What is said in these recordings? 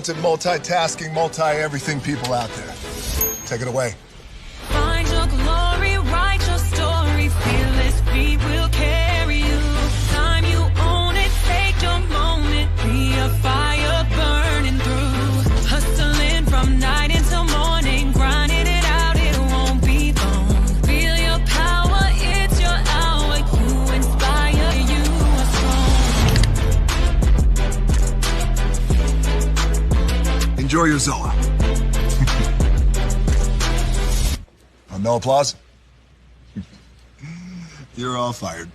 talented, multitasking, multi-everything people out there. Take it away. Find your glory, write your story, fearless feet will carry you. Time you own it, take your moment, be a fire burning through. Hustling from night until morning, grinding it out, it won't be long. Feel your power, it's your hour, you inspire, you are strong. Enjoy your Zoa. No applause? You're all fired.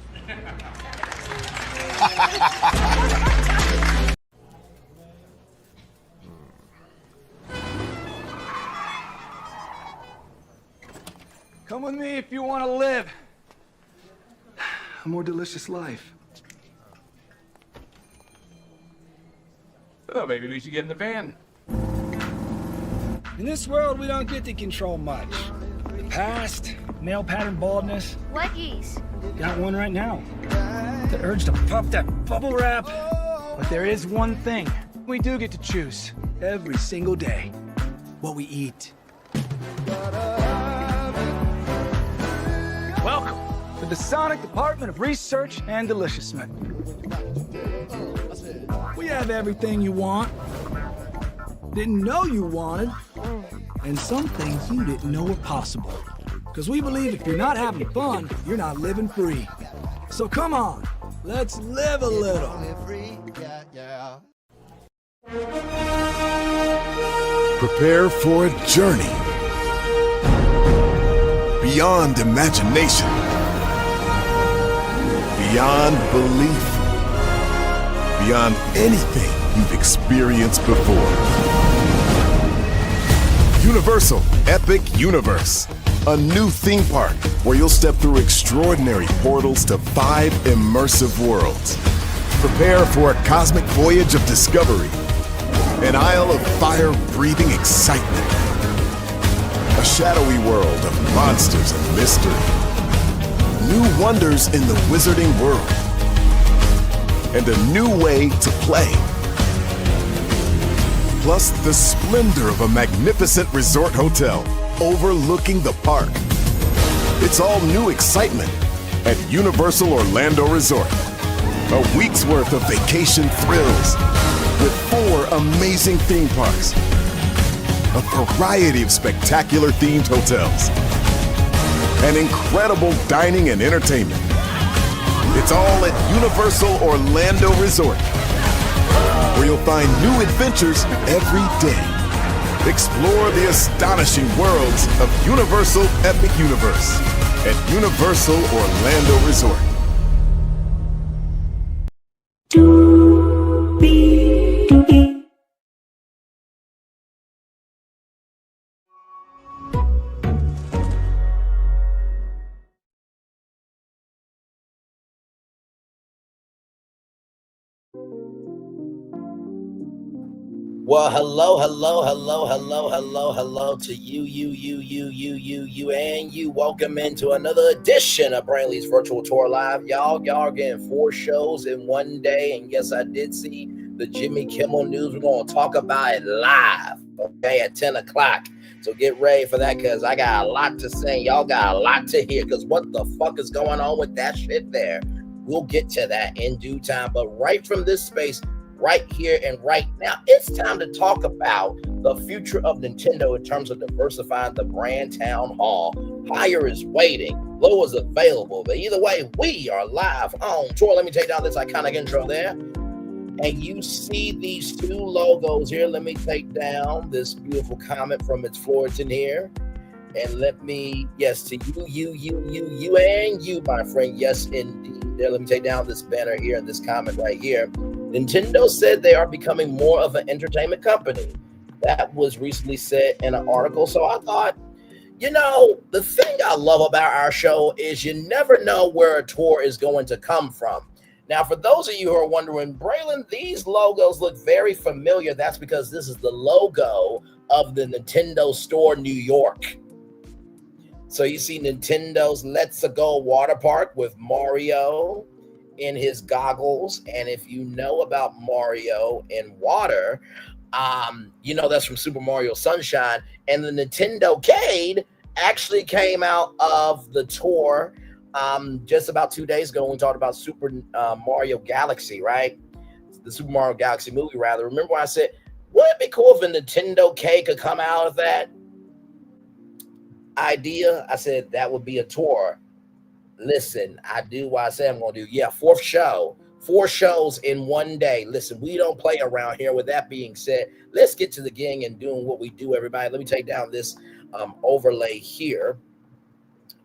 Come with me if you want to live a more delicious life. Oh, maybe we should get in the van. In this world, we don't get to control much. The past, male pattern baldness. What geese? Got one right now. The urge to puff that bubble wrap. But there is one thing we do get to choose every single day. What we eat. Welcome to the Sonic Department of Research and Deliciousment. We have everything you want, didn't know you wanted, and some things you didn't know were possible. Because we believe if you're not having fun, you're not living free. So come on, let's live a little. Prepare for a journey beyond imagination, beyond belief, beyond anything you've experienced before. Universal Epic Universe, a new theme park where you'll step through extraordinary portals to 5 immersive worlds. Prepare for a cosmic voyage of discovery, an isle of fire-breathing excitement, a shadowy world of monsters and mystery, new wonders in the wizarding world, and a new way to play. Plus the splendor of a magnificent resort hotel overlooking the park. It's all new excitement at Universal Orlando Resort. A week's worth of vacation thrills with 4 amazing theme parks, a variety of spectacular themed hotels, and incredible dining and entertainment. It's all at Universal Orlando Resort, where you'll find new adventures every day. Explore the astonishing worlds of Universal Epic Universe at Universal Orlando Resort. Well, hello to you, and you. Welcome into another edition of Braylon's Virtual Tour Live. Y'all are getting 4 shows in one day, and yes, I did see the Jimmy Kimmel News. We're going to talk about it live, okay, at 10 o'clock. So get ready for that, because I got a lot to say. Y'all got a lot to hear, because what the fuck is going on with that shit there? We'll get to that in due time, but right from this space, right here and right now, it's time to talk about the future of Nintendo in terms of diversifying the brand. Townhall. Higher is waiting. Low is available. But either way, we are live on tour. Let me take down this iconic intro there. And you see these 2 logos here. Let me take down this beautiful comment from its Florian here. And let me, yes, to you, and you, my friend. Yes, indeed. There, let me take down this banner here and this comment right here. Nintendo said they are becoming more of an entertainment company. That was recently said in an article. So I thought, the thing I love about our show is you never know where a tour is going to come from. Now, for those of you who are wondering, Braylon, these logos look very familiar. That's because this is the logo of the Nintendo Store New York. So you see Nintendo's Let's Go water park with Mario in his goggles. And if you know about Mario in water, That's from Super Mario Sunshine. And the NintendoCade actually came out of the tour just about 2 days ago when we talked about Super Mario Galaxy, right? The Super Mario Galaxy movie, rather. Remember when I said, wouldn't it be cool if a NintendoCade could come out of that idea? I said that would be a tour. Listen, I do what I say I'm going to do. Yeah, 4th show. 4 shows in one day. Listen, we don't play around here. With that being said, let's get to the gang and doing what we do, everybody. Let me take down this overlay here.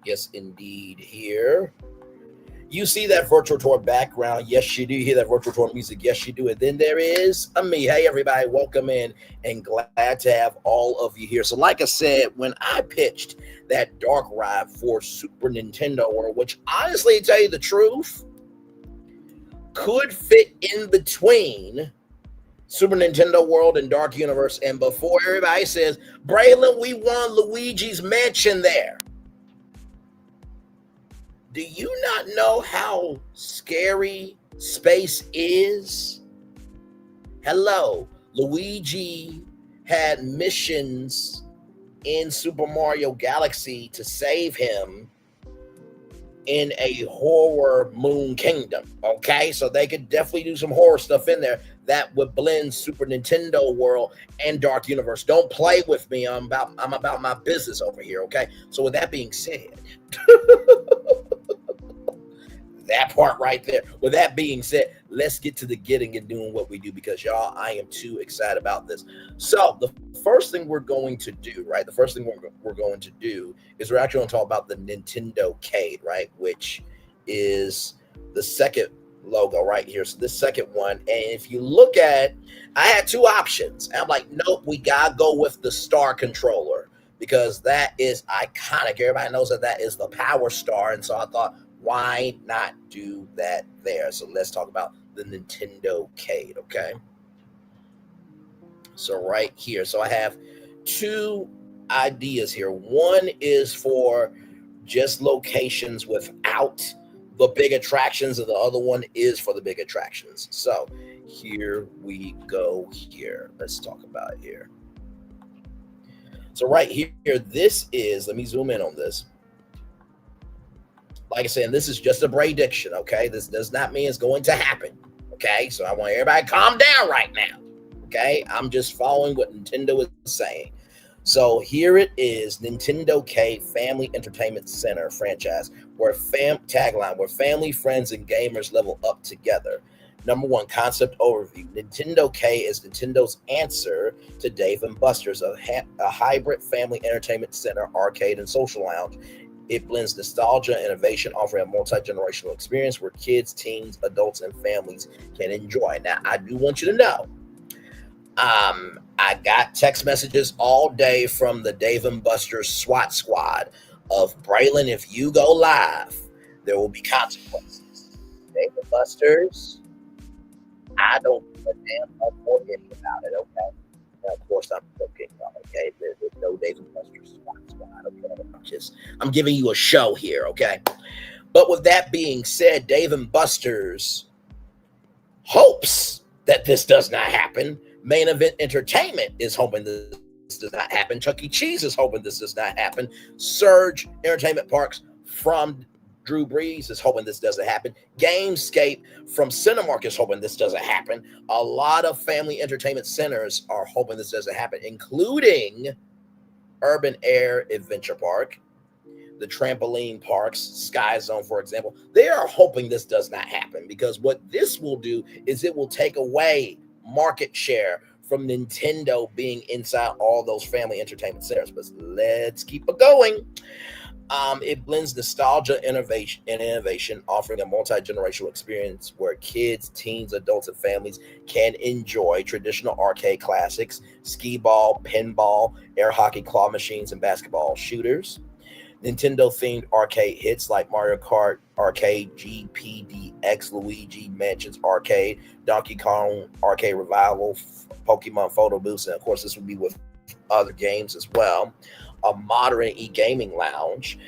Yes, indeed, here. You see that virtual tour background? Yes, you do. You hear that virtual tour music? Yes, you do. And then there is me. Hey, everybody, welcome in, and glad to have all of you here. So like I said, when I pitched that dark ride for Super Nintendo World, which honestly, to tell you the truth, could fit in between Super Nintendo World and Dark Universe. And before everybody says, Braylon, we want Luigi's Mansion there. Do you not know how scary space is? Hello, Luigi had missions in Super Mario Galaxy to save him in a horror moon kingdom. Okay, so they could definitely do some horror stuff in there that would blend Super Nintendo World and Dark Universe. Don't play with me. I'm about my business over here. Okay, so with that being said, that part right there. With that being said, let's get to the getting and doing what we do, because y'all, I am too excited about this. So the first thing we're going to do, right? The first thing we're going to do is we're actually going to talk about the NintendoCade, right? Which is the second logo right here. So this second one, and if you look at, I had 2 options. And I'm like, nope, we gotta go with the Star controller, because that is iconic. Everybody knows that is the Power Star, and so I thought, why not do that there? So let's talk about the NintendoCade, okay? So right here, so I have 2 ideas here. One is for just locations without the big attractions, and the other one is for the big attractions. So here we go here. Let's talk about it here. So right here, this is, let me zoom in on this. Like I said, this is just a prediction, okay? This does not mean it's going to happen, okay? So I want everybody to calm down right now, okay? I'm just following what Nintendo is saying. So here it is, NintendoCade Family Entertainment Center franchise, where tagline, where family, friends, and gamers level up together. Number 1, concept overview. NintendoCade is Nintendo's answer to Dave & Buster's, a hybrid family entertainment center, arcade, and social lounge. It blends nostalgia and innovation, offering a multi-generational experience where kids, teens, adults, and families can enjoy. Now, I do want you to know, I got text messages all day from the Dave & Buster's SWAT squad of, Braylon, if you go live, there will be consequences. Dave & Buster's, I don't give a damn about it, okay? Now, of course, I'm joking, okay? There's no Dave & Buster's SWAT squad, okay? I'm giving you a show here, okay? But with that being said, Dave & Buster's hopes that this does not happen. Main Event Entertainment is hoping this does not happen. Chuck E. Cheese is hoping this does not happen. Surge Entertainment Parks from Drew Brees is hoping this doesn't happen. Gamescape from Cinemark is hoping this doesn't happen. A lot of family entertainment centers are hoping this doesn't happen, including Urban Air Adventure Park, the trampoline parks, Sky Zone, for example. They are hoping this does not happen, because what this will do is it will take away market share from Nintendo being inside all those family entertainment centers. But let's keep it going. It blends nostalgia, innovation, offering a multi-generational experience where kids, teens, adults, and families can enjoy traditional arcade classics, skee ball, pinball, air hockey, claw machines, and basketball shooters. Nintendo-themed arcade hits like Mario Kart Arcade, GPDX, Luigi Mansions Arcade, Donkey Kong Arcade Revival, Pokemon Photo Boost, and of course this would be with other games as well. A modern e-gaming lounge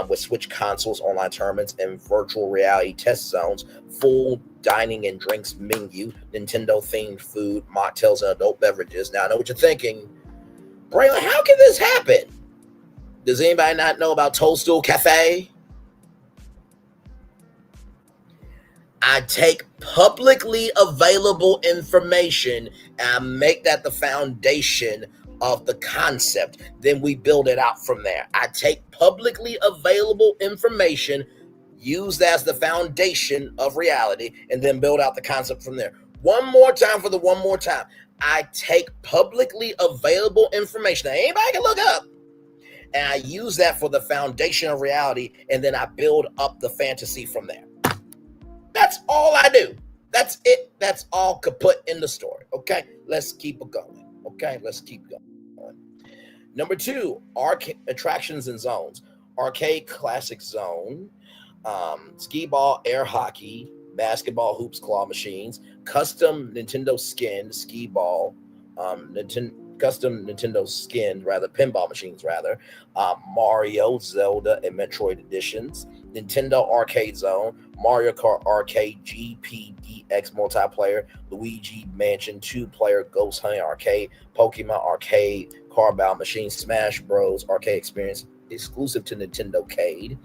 with Switch consoles, online tournaments, and virtual reality test zones. Full dining and drinks menu, Nintendo-themed food, mocktails, and adult beverages. Now, I know what you're thinking. Braylon, how can this happen? Does anybody not know about Toadstool Cafe? I take publicly available information and I make that the foundation of the concept. Then we build it out from there. I take publicly available information, use that as the foundation of reality, and then build out the concept from there. One more time for the one more time. I take publicly available information that anybody can look up, and I use that for the foundation of reality, and then I build up the fantasy from there. That's all I do. That's it. That's all kaput in the story. Okay, let's keep it going. Okay, let's keep going. Number 2, arcade attractions and zones. Arcade classic zone, skee ball, air hockey, basketball hoops, claw machines, custom Nintendo skin, skee ball, custom Nintendo skin, pinball machines, Mario, Zelda, and Metroid editions, Nintendo Arcade Zone, Mario Kart Arcade GPDX multiplayer, Luigi Mansion 2-player Ghost Hunting Arcade, Pokemon Arcade, Car Battle Machine, Smash Bros. Arcade experience exclusive to NintendoCade,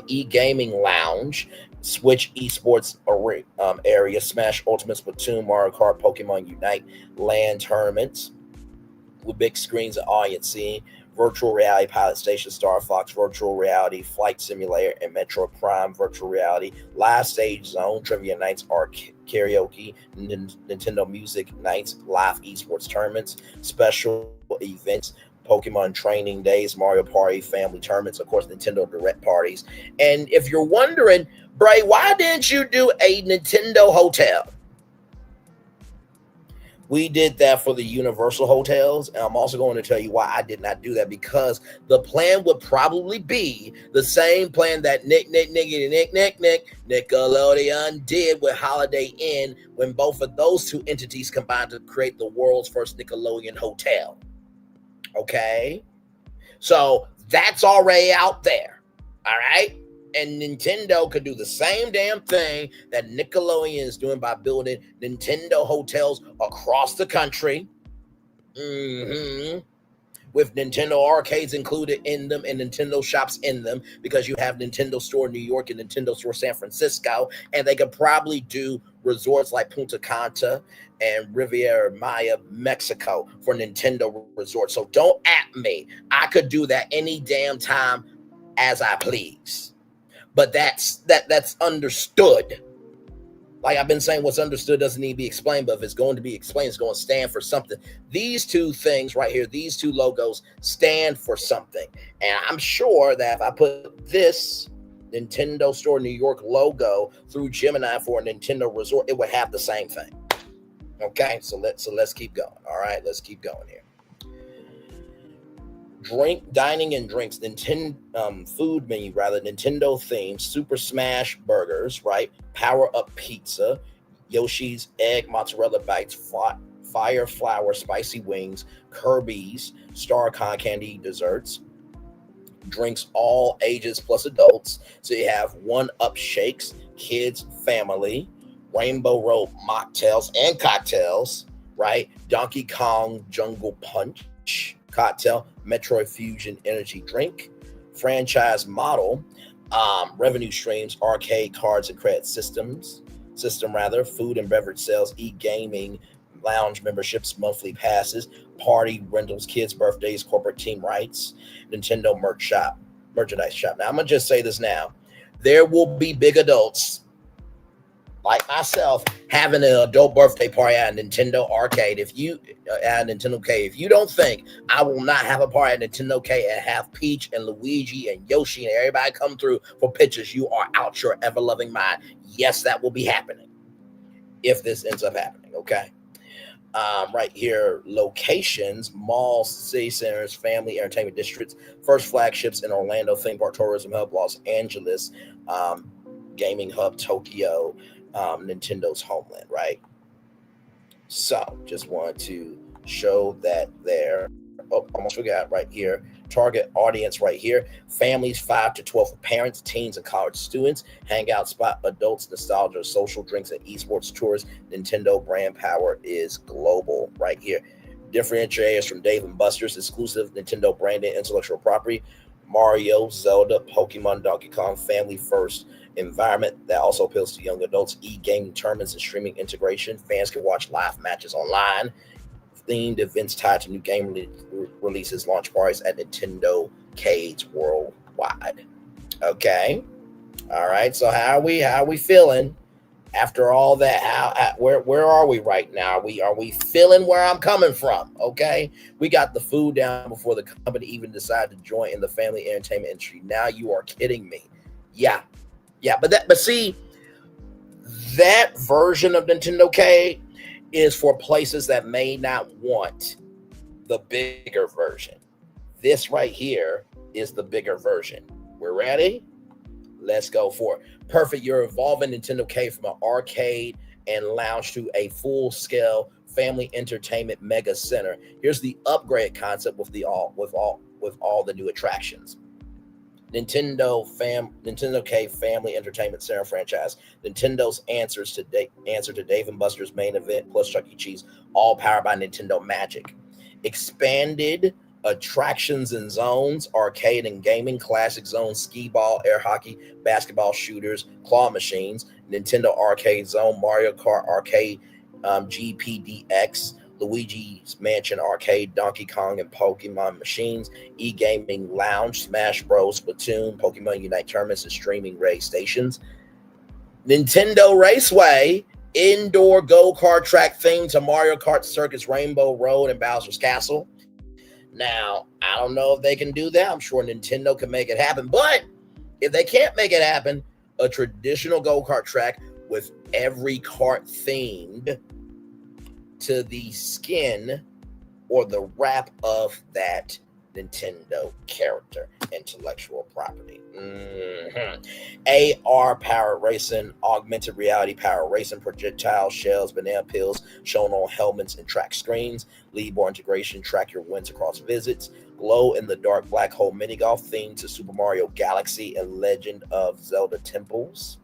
e-gaming lounge, Switch esports area, Smash Ultimate, Splatoon, Mario Kart, Pokemon Unite, LAN tournaments with big screens and audience seeing, virtual reality pilot station, Star Fox virtual reality flight simulator, and Metro Prime virtual reality, live stage zone, trivia nights, karaoke, Nintendo music nights, live esports tournaments, special events, Pokemon training days, Mario Party family tournaments, of course, Nintendo Direct parties. And if you're wondering, Bray, why didn't you do a Nintendo hotel? We did that for the Universal hotels, and I'm also going to tell you why I did not do that, because the plan would probably be the same plan that Nickelodeon did with Holiday Inn when both of those two entities combined to create the world's first Nickelodeon hotel. Okay? So that's already out there. All right? And Nintendo could do the same damn thing that Nickelodeon is doing by building Nintendo hotels across the country, with Nintendo arcades included in them and Nintendo shops in them, because you have Nintendo Store New York and Nintendo Store San Francisco, and they could probably do resorts like Punta Cana and Riviera Maya, Mexico for Nintendo resorts. So don't at me. I could do that any damn time as I please. But that's understood. Like I've been saying, what's understood doesn't need to be explained, but if it's going to be explained, it's going to stand for something. These two things right here, these two logos stand for something. And I'm sure that if I put this Nintendo Store New York logo through Gemini for a Nintendo resort, it would have the same thing. Okay, so let's keep going. All right, let's keep going here. Dining and drinks, Nintendo food menu, Nintendo themed, Super Smash burgers, Power Up pizza, Yoshi's egg mozzarella bites, fire flower spicy wings, Kirby's Star Con candy desserts, drinks all ages plus adults. So you have 1-Up shakes, kids, family, Rainbow Road mocktails and cocktails, Donkey Kong Jungle Punch cocktail, Metroid Fusion energy drink, franchise model, revenue streams, arcade cards and credit system, food and beverage sales, e-gaming, lounge memberships, monthly passes, party rentals, kids' birthdays, corporate team rights, Nintendo merchandise shop. Now, I'm going to just say this now. There will be big adults like myself having an adult birthday party at Nintendo Arcade. If you at NintendoCade, if you don't think I will not have a party at NintendoCade and have Peach and Luigi and Yoshi and everybody come through for pictures, you are out your ever-loving mind. Yes, that will be happening if this ends up happening, okay? Right here, locations, malls, city centers, family entertainment districts, first flagships in Orlando, theme park tourism hub, Los Angeles, gaming hub, Tokyo, Nintendo's homeland, So just wanted to show that there. almost forgot right here. Target audience right here. Families 5 to 12 for parents, teens, and college students. Hangout spot, adults, nostalgia, social drinks, and esports tours. Nintendo brand power is global right here. Differentiators from Dave & Buster's, exclusive Nintendo branded intellectual property. Mario, Zelda, Pokemon, Donkey Kong, family first environment that also appeals to young adults. E-gaming tournaments and streaming integration. Fans can watch live matches online. Themed events tied to new game releases, launch parties at NintendoCade worldwide. Okay, all right. So how are we feeling after all that? Where are we right now? Are we feeling where I'm coming from? Okay, we got the food down before the company even decided to join in the family entertainment industry. Now you are kidding me? Yeah, but see, that version of NintendoCade is for places that may not want the bigger version. This right here is the bigger version. We're ready? Let's go for it. Perfect. You're evolving NintendoCade from an arcade and lounge to a full-scale family entertainment mega center. Here's the upgrade concept with all the new attractions. NintendoCade Family Entertainment Center franchise. Nintendo's answer to Dave & Buster's main event plus Chuck E. Cheese, all powered by Nintendo Magic. Expanded attractions and zones, arcade and gaming, classic zones, skee ball, air hockey, basketball shooters, claw machines, Nintendo Arcade Zone, Mario Kart Arcade, GPDX, Luigi's Mansion Arcade, Donkey Kong and Pokemon machines, e-gaming lounge, Smash Bros, Splatoon, Pokemon Unite tournaments, and streaming race stations. Nintendo Raceway, indoor go-kart track themed to Mario Kart Circus, Rainbow Road, and Bowser's Castle. Now, I don't know if they can do that. I'm sure Nintendo can make it happen. But if they can't make it happen, a traditional go-kart track with every kart themed to the skin or the wrap of that Nintendo character, intellectual property. AR powered racing, augmented reality powered racing, projectile shells, banana peels shown on helmets and track screens, leaderboard integration, track your wins across visits, glow in the dark black hole mini golf themed to Super Mario Galaxy and Legend of Zelda Temples.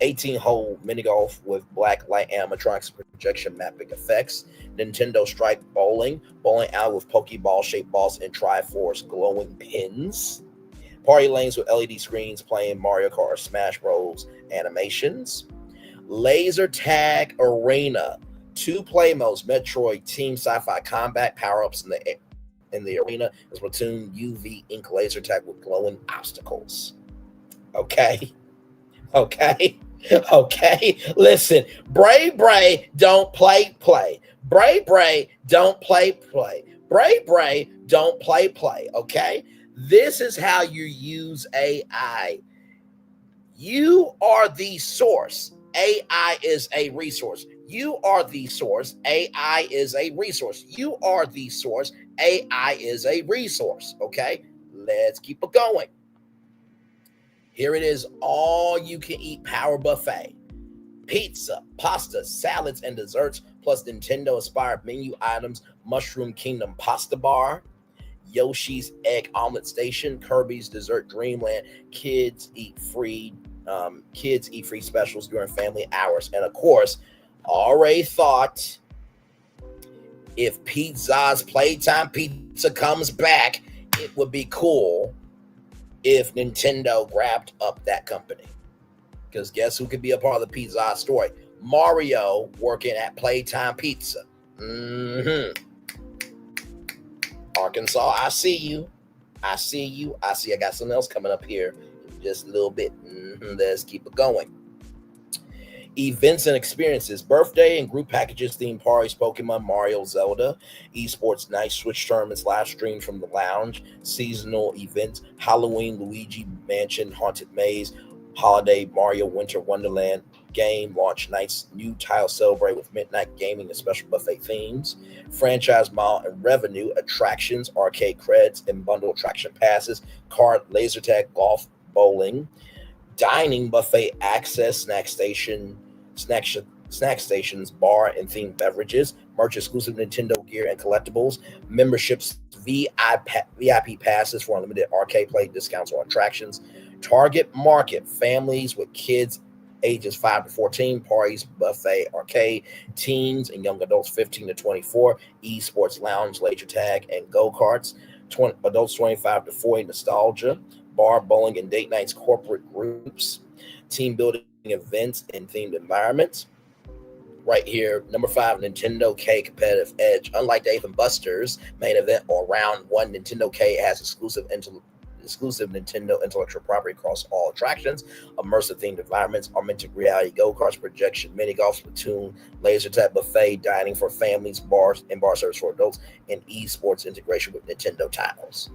18-hole mini golf with black light animatronics, projection mapping effects. Nintendo Strike bowling alley with Pokeball-shaped balls and Triforce glowing pins. Party lanes with LED screens playing Mario Kart, Smash Bros. Animations. Laser Tag Arena, 2 play modes, Metroid, Team Sci-Fi Combat, power-ups in the arena, Splatoon UV ink laser tag with glowing obstacles. Okay. Listen, Bray, don't play. Bray, don't play. Bray, don't play. Okay? This is how you use AI. You are the source. AI is a resource. You are the source. AI is a resource. You are the source. AI is a resource. Okay? Let's keep it going. Here it is, all you can eat power buffet. Pizza, pasta, salads, and desserts, plus Nintendo-inspired menu items, Mushroom Kingdom pasta bar, Yoshi's Egg Omelet Station, Kirby's Dessert Dreamland, kids eat free specials during family hours. And of course, already thought if Pizza's Playtime Pizza comes back, it would be cool if Nintendo grabbed up that company. Because guess who could be a part of the Pizza story? Mario working at Playtime Pizza. Arkansas, I see you. I got something else coming up here in just a little bit. Let's keep it going. Events and experiences, birthday and group packages, theme parties, Pokemon, Mario, Zelda, esports night, Switch tournaments, live stream from the lounge, seasonal events, Halloween, Luigi Mansion, Haunted Maze, holiday, Mario Winter Wonderland, game launch nights, new tile celebrate with midnight gaming and special buffet themes, franchise mile and revenue, attractions, arcade credits and bundle attraction passes, card, laser tag, golf, bowling, dining buffet access, snack stations, bar and themed beverages, merch exclusive Nintendo gear, and collectibles. Memberships, VIP passes for unlimited arcade play, discounts on attractions. Target market, families with kids ages 5 to 14, parties, buffet, arcade, teens and young adults 15 to 24, esports lounge, laser tag, and go-karts. Adults 25 to 40, nostalgia, bar, bowling, and date nights, corporate groups, team building events, and themed environments. Right here, number 5, NintendoCade Competitive Edge. Unlike Dave and Buster's main event or round 1, NintendoCade has exclusive Nintendo intellectual property across all attractions, immersive themed environments, augmented reality, go-karts, projection, mini golf, Splatoon, laser tag, buffet, dining for families, bars, and bar service for adults, and esports integration with Nintendo titles.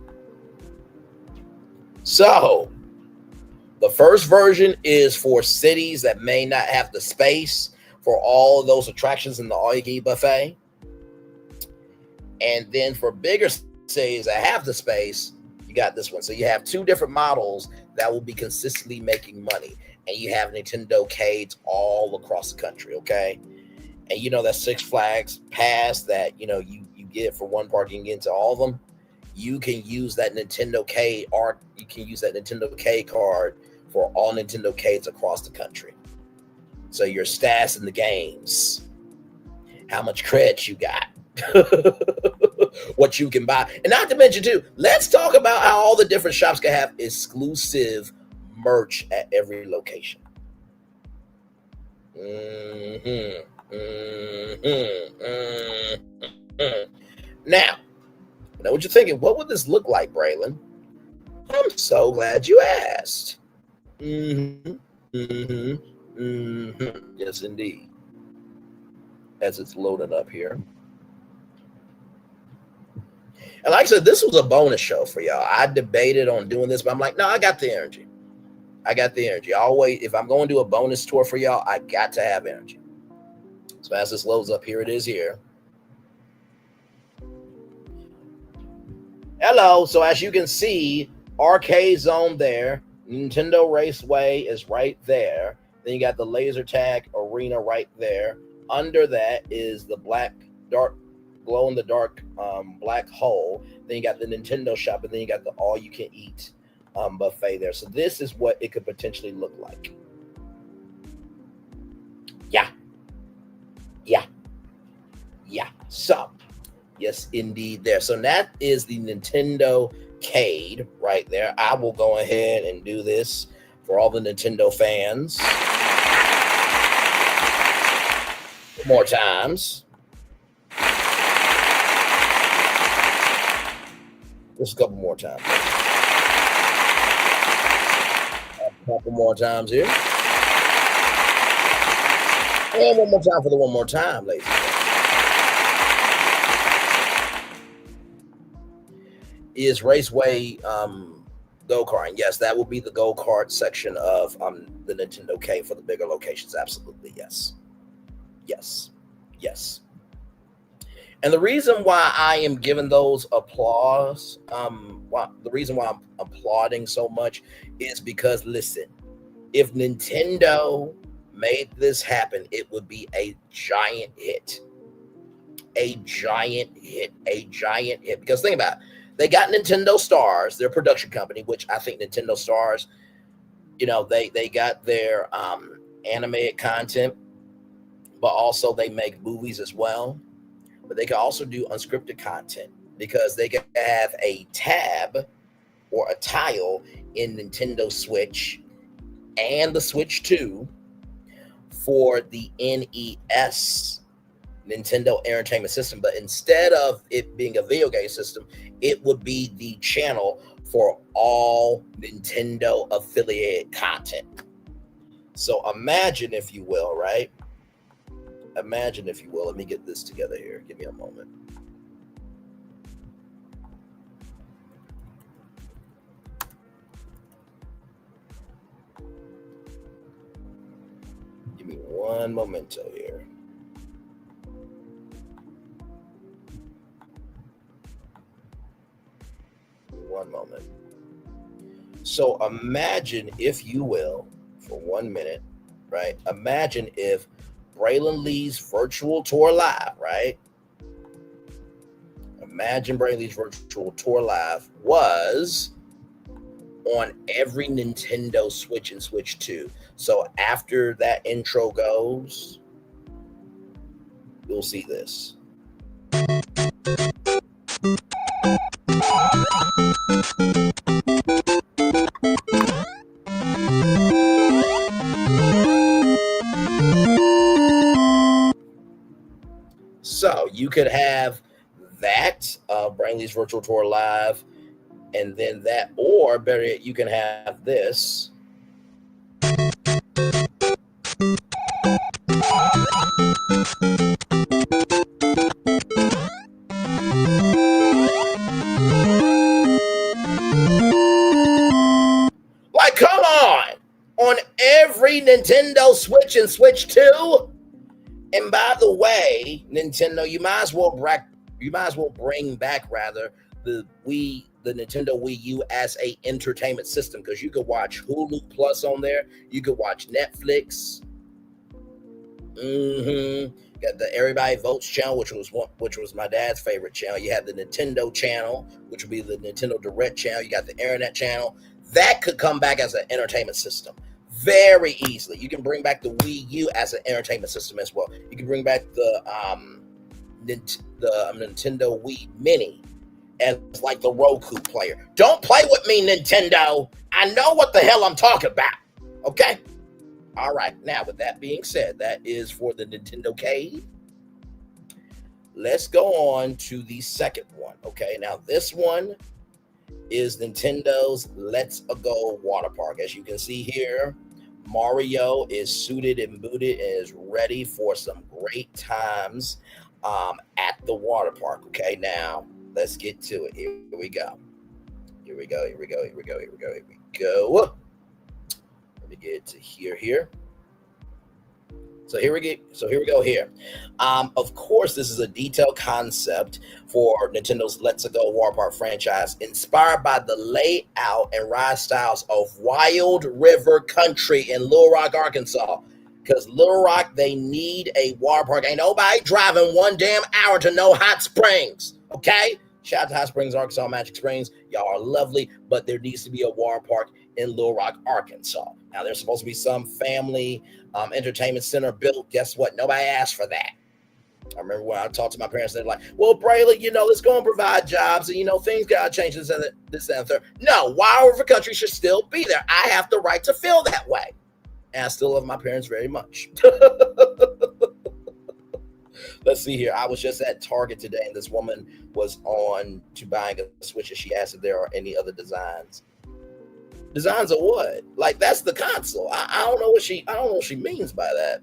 So, the first version is for cities that may not have the space for all of those attractions in the all-you-can-eat buffet. And then for bigger cities that have the space, you got this one. So you have 2 different models that will be consistently making money. And you have NintendoCades all across the country, okay? And you know that Six Flags pass that, you get for one park, you can get into all of them. You can use that NintendoCade, or you can use that NintendoCade card for all NintendoCades across the country. So your stats in the games, how much credits you got, what you can buy. And not to mention too, let's talk about how all the different shops can have exclusive merch at every location. Now, I know what you're thinking. What would this look like, Braylon? I'm so glad you asked. Yes, indeed. As it's loaded up here. And like I said, this was a bonus show for y'all. I debated on doing this, but I'm like, no, I got the energy. Always, if I'm going to do a bonus tour for y'all, I got to have energy. So as this loads up, here it is here. Hello. So as you can see, Arcade Zone there. Nintendo Raceway is right there. Then you got the laser tag arena right there. Under that is the glow in the dark black hole. Then you got the Nintendo shop, and then you got the all you can eat buffet there. So this is what it could potentially look like. Yeah. So yes, indeed there. So that is the NintendoCade right there. I will go ahead and do this for all the Nintendo fans. More times. Just a couple more times. A couple more times here. And one more time for the one more time, ladies and gentlemen. Is Raceway go-karting? Yes, that will be the go-kart section of the NintendoCade for the bigger locations. Absolutely, yes. And the reason why I am giving those applause, the reason why I'm applauding so much is because, listen, if Nintendo made this happen, it would be a giant hit. Because think about it. They got Nintendo Stars, their production company, which I think Nintendo Stars, they got their animated content, but also they make movies as well. But they can also do unscripted content because they can have a tab or a tile in Nintendo Switch and the Switch 2 for the NES, Nintendo Entertainment System. But instead of it being a video game system, it would be the channel for all Nintendo affiliated content. So imagine, if you will, right? Imagine, if you will. Let me get this together here. Give me a moment. Give me one momento here. One moment. So imagine, if you will, for 1 minute, right? Imagine if Braylon Lee's virtual tour live, right? Imagine Braylon's Virtual Tour Live was on every Nintendo Switch and Switch 2. So after that intro goes, you'll see this. So you could have that, Brainley's Virtual Tour Live, and then that, or better yet, you can have this. Like, come on every Nintendo Switch and Switch 2. And by the way, Nintendo, you might as well bring back the Nintendo Wii U as a entertainment system, because you could watch Hulu Plus on there, you could watch Netflix. Got the Everybody Votes channel, which was my dad's favorite channel. You have the Nintendo channel, which would be the Nintendo Direct channel. You got the Internet channel. That could come back as an entertainment system very easily. You can bring back the Wii U as an entertainment system as well. You can bring back the Nintendo Wii Mini as like the Roku player. Don't play with me, Nintendo. I know what the hell I'm talking about. Okay? All right. Now, with that being said, that is for the NintendoCade. Let's go on to the second one. Okay? Now, this one is Nintendo's Let's Go Water Park. As you can see here, Mario is suited and booted and is ready for some great times at the water park. Okay, now let's get to it. Here we go. Here we go. Let me get it to here. So here we go here. Of course, this is a detailed concept for Nintendo's Let's Go Water Park franchise, inspired by the layout and ride styles of Wild River Country in Little Rock, Arkansas. Because Little Rock, they need a water park. Ain't nobody driving one damn hour to no Hot Springs. Okay? Shout out to Hot Springs, Arkansas, Magic Springs. Y'all are lovely, but there needs to be a water park in Little Rock, Arkansas. Now, there's supposed to be some family entertainment center built. Guess what? Nobody asked for that. I remember when I talked to my parents, they're like, well, Braylon, let's go and provide jobs, and, things got to change, this and the third. No, Wild River Country should still be there. I have the right to feel that way. And I still love my parents very much. Let's see here. I was just at Target today, and this woman was on to buying a Switch, and she asked if there are any other designs. Designs of what? Like, that's the console. I don't know what she means by that.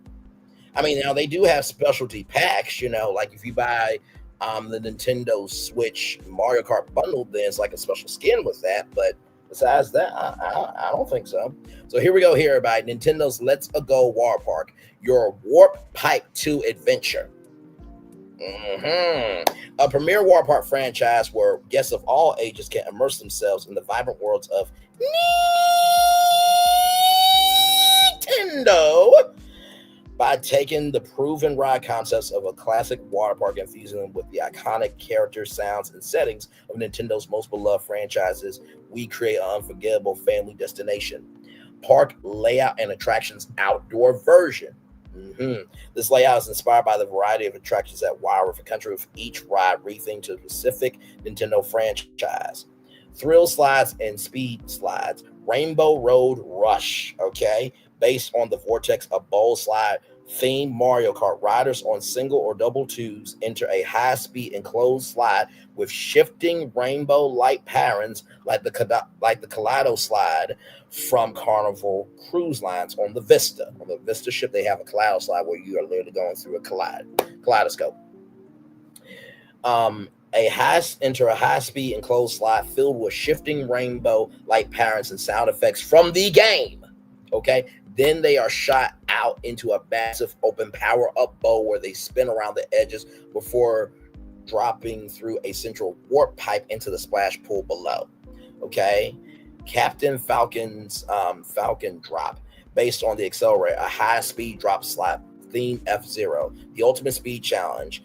I mean, now they do have specialty packs, like if you buy the Nintendo Switch Mario Kart bundle, then it's like a special skin with that. But besides that, I don't think so. So here we go here, everybody. Nintendo's Let's Go Water Park, your Warp Pipe 2 adventure. A premier water park franchise where guests of all ages can immerse themselves in the vibrant worlds of Nintendo by taking the proven ride concepts of a classic water park and fusing them with the iconic characters, sounds, and settings of Nintendo's most beloved franchises. We create an unforgettable family destination. Park layout and attractions outdoor version. This layout is inspired by the variety of attractions at Wild River Country, with each ride rethemed to a specific Nintendo franchise. Thrill slides and speed slides. Rainbow Road Rush, okay, based on the Vortex, a bowl slide themed Mario Kart. Riders on single or double twos enter a high-speed enclosed slide with shifting rainbow light patterns like the Kaleido slide from Carnival Cruise Lines on the Vista. On the Vista ship, they have a Kaleido slide where you are literally going through a kaleidoscope. Enter a high-speed enclosed slide filled with shifting rainbow light patterns and sound effects from the game. Okay, then they are shot out into a massive open power-up bowl where they spin around the edges before dropping through a central warp pipe into the splash pool below. Okay, Captain Falcon's Falcon Drop, based on the Accelerator, a high-speed drop slide themed F-Zero, the ultimate speed challenge.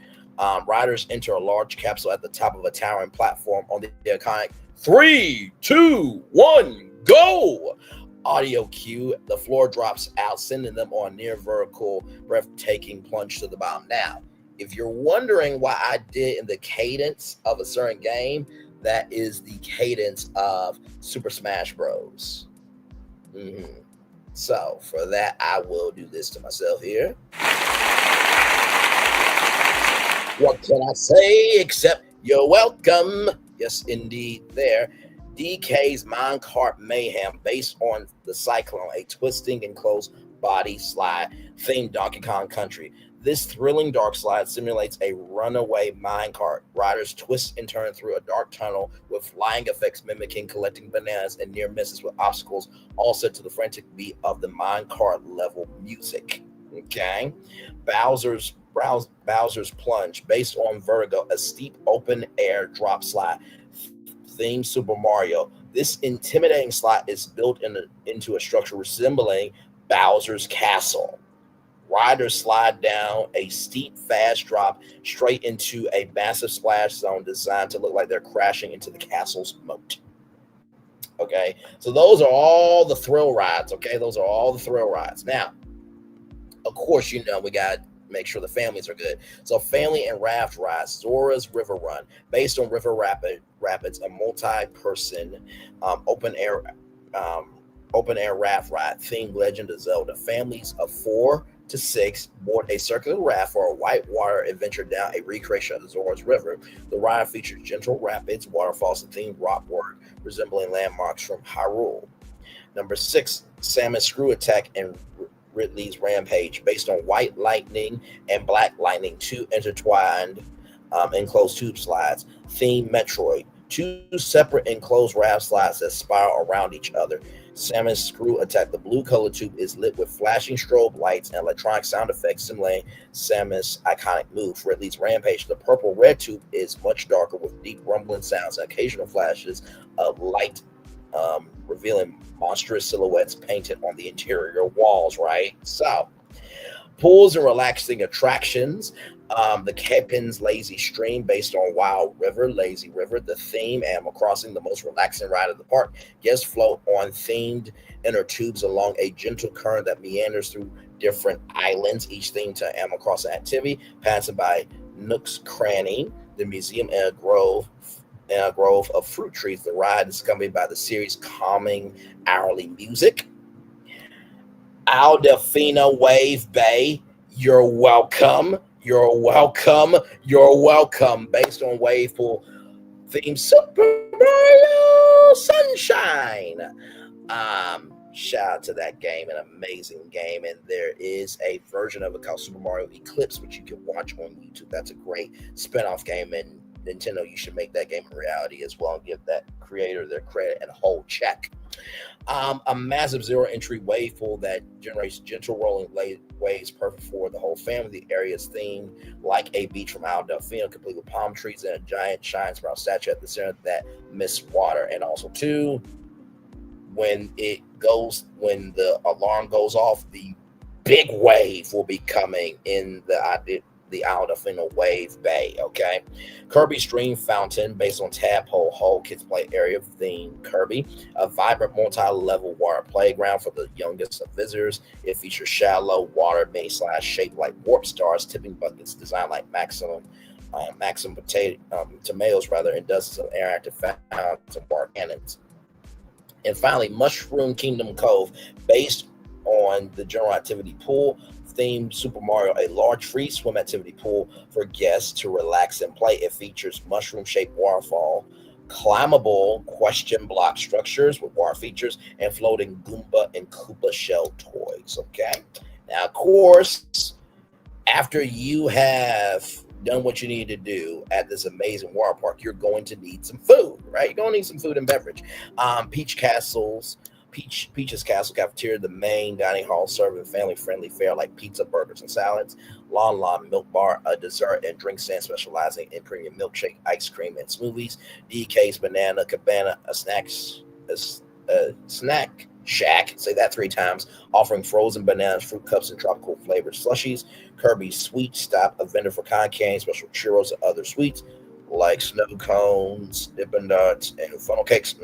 Riders enter a large capsule at the top of a towering platform on the iconic 3, 2, 1, go! Audio cue. The floor drops out, sending them on a near vertical, breathtaking plunge to the bottom. Now, if you're wondering why I did in the cadence of a certain game, that is the cadence of Super Smash Bros. So for that, I will do this to myself here. What can I say except you're welcome? Yes, indeed. There. DK's Minecart Mayhem, based on the Cyclone, a twisting enclosed body slide themed Donkey Kong Country. This thrilling dark slide simulates a runaway minecart. Riders twist and turn through a dark tunnel with flying effects mimicking collecting bananas and near misses with obstacles, all set to the frantic beat of the minecart level music. Okay. Bowser's Plunge, based on Vertigo, a steep open air drop slide. Theme Super Mario. This intimidating slide is built into a structure resembling Bowser's Castle. Riders slide down a steep, fast drop straight into a massive splash zone designed to look like they're crashing into the castle's moat. Okay, so those are all the thrill rides. Okay, those are all the thrill rides. Now, of course, you know we got to make sure the families are good. So, family and raft rides. Zora's River Run, based on River Rapids, a multi-person open air raft ride themed Legend of Zelda. Families of 4 to 6 board a circular raft for a whitewater adventure down a recreation of the Zora's River. The ride features gentle rapids, waterfalls, and themed rock work resembling landmarks from Hyrule. Number 6, Samus Screw Attack and Ridley's Rampage, based on White Lightning and Black Lightning, 2 intertwined enclosed tube slides. Theme Metroid, 2 separate enclosed raft slides that spiral around each other. Samus Screw Attack. The blue color tube is lit with flashing strobe lights and electronic sound effects simulating Samus' iconic move. Ridley's Rampage. The purple red tube is much darker with deep rumbling sounds and occasional flashes of light revealing monstrous silhouettes painted on the interior walls, right? So, pools and relaxing attractions. The Captain's Lazy Stream, based on Wild River, Lazy River, the theme Animal Crossing, the most relaxing ride of the park. Guests float on themed inner tubes along a gentle current that meanders through different islands, each themed to Animal Crossing activity, passing by Nook's Cranny, the museum, and a grove of fruit trees. The ride is accompanied by the series' calming hourly music. Al Delfino Wave Bay, you're welcome. You're welcome. You're welcome. Based on wave pool theme Super Mario Sunshine. Shout out to that game, an amazing game. And there is a version of it called Super Mario Eclipse, which you can watch on YouTube. That's a great spin-off game, and Nintendo, you should make that game a reality as well and give that creator their credit and a whole check. A massive zero entry wave pool that generates gentle rolling waves perfect for the whole family. The area is themed like a beach from Al Delfino, complete with palm trees and a giant shine sprout statue at the center that mists water. And also, too, when the alarm goes off, the big wave will be coming in the Al Delfino Wave Bay, okay? Kirby's Dream Fountain, based on Tadpole Hole Kids Play Area themed Kirby, a vibrant multi-level water playground for the youngest of visitors. It features shallow water mini slides shaped like warp stars, tipping buckets designed like Maximum tomatoes, and dozens of interactive fountains and bar cannons. And finally, Mushroom Kingdom Cove, based on the general activity pool themed Super Mario, a large free swim activity pool for guests to relax and play. It features mushroom-shaped waterfall, climbable question block structures with water features, and floating Goomba and Koopa shell toys. Okay. Now, of course, after you have done what you need to do at this amazing water park, you're going to need some food, right? You're going to need some food and beverage. Peach's Castle Cafeteria, the main dining hall, serving family-friendly fare like pizza, burgers, and salads. Lon Milk Bar, a dessert and drink stand specializing in premium milkshake, ice cream, and smoothies. DK's Banana Cabana, a snack Shack, say that 3 times, offering frozen bananas, fruit cups, and tropical flavored slushies. Kirby's Sweet Stop, a vendor for cotton candy, special churros, and other sweets like snow cones, Dippin' Dots, and funnel cakes.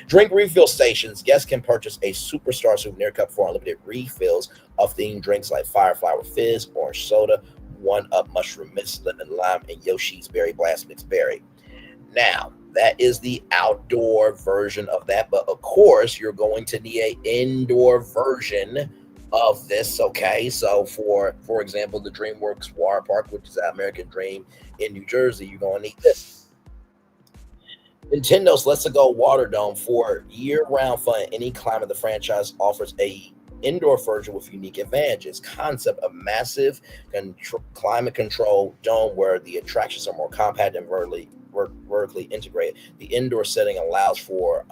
Drink refill stations. Guests can purchase a Superstar souvenir cup for unlimited refills of themed drinks like Fireflower Fizz, Orange Soda, 1-Up Mushroom Mist, Lemon Lime, and Yoshi's Berry Blast Mixed Berry. Now, that is the outdoor version of that, but of course, you're going to need an indoor version of this, okay? So, for example, the DreamWorks Water Park, which is an American Dream in New Jersey, you're going to need this. Nintendo's Let's Go Water Dome for year-round fun in any climate. The franchise offers a indoor version with unique advantages. Concept of massive climate control dome where the attractions are more compact and vertically integrated. The indoor setting allows for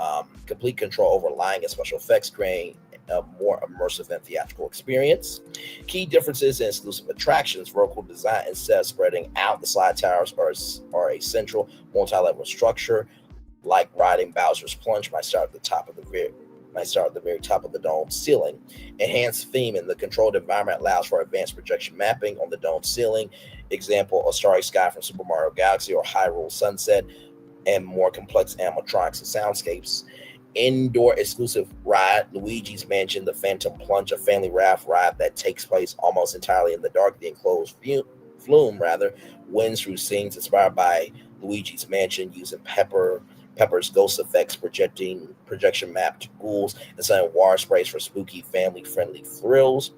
complete control over lighting and special effects, creating a more immersive and theatrical experience. Key differences in exclusive attractions: vertical design instead of spreading out. The slide towers are a central multi-level structure, like riding Bowser's Plunge might start at the very top of the dome ceiling. Enhanced theme in the controlled environment allows for advanced projection mapping on the dome ceiling. Example, a starry sky from Super Mario Galaxy or Hyrule Sunset, and more complex animatronics and soundscapes. Indoor exclusive ride, Luigi's Mansion, the Phantom Plunge, a family raft ride that takes place almost entirely in the dark. The enclosed flume winds through scenes inspired by Luigi's Mansion, using Pepper's ghost effects, projection mapped ghouls, and some water sprays for spooky, family-friendly thrills.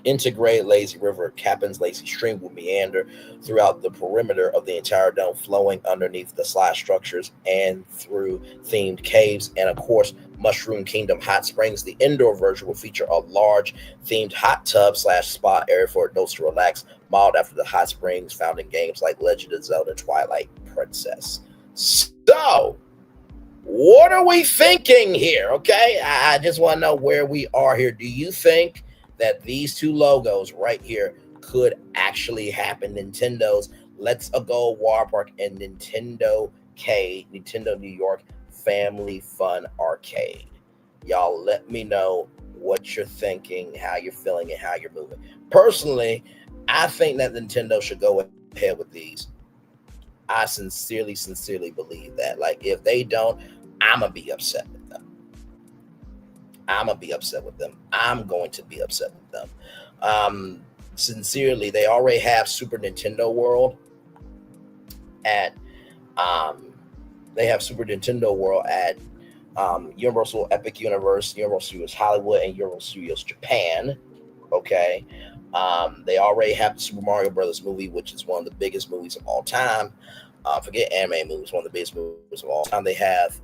Integrate lazy river Captain's lazy stream will meander throughout the perimeter of the entire dome, flowing underneath the slide structures and through themed caves. And of course, Mushroom Kingdom Hot Springs. The indoor version will feature a large themed hot tub / spa area for adults to relax, modeled after the hot springs found in games like Legend of Zelda: Twilight Princess. So, what are we thinking here? Okay, I just want to know where we are here. Do you think that these two logos right here could actually happen? Nintendo's Let's Go Water Park and NintendoCade, Nintendo New York Family Fun Arcade. Y'all let me know what you're thinking, how you're feeling, and how you're moving. Personally, I think that Nintendo should go ahead with these. I sincerely believe that. Like, if they don't, I'm going to be upset with them. I'm going to be upset with them. Sincerely, they already have Super Nintendo World at Universal Epic Universe, Universal Studios Hollywood, and Universal Studios Japan. Okay. They already have the Super Mario Brothers movie, which is one of the biggest movies of all time. Forget anime movies, one of the biggest movies of all time. They have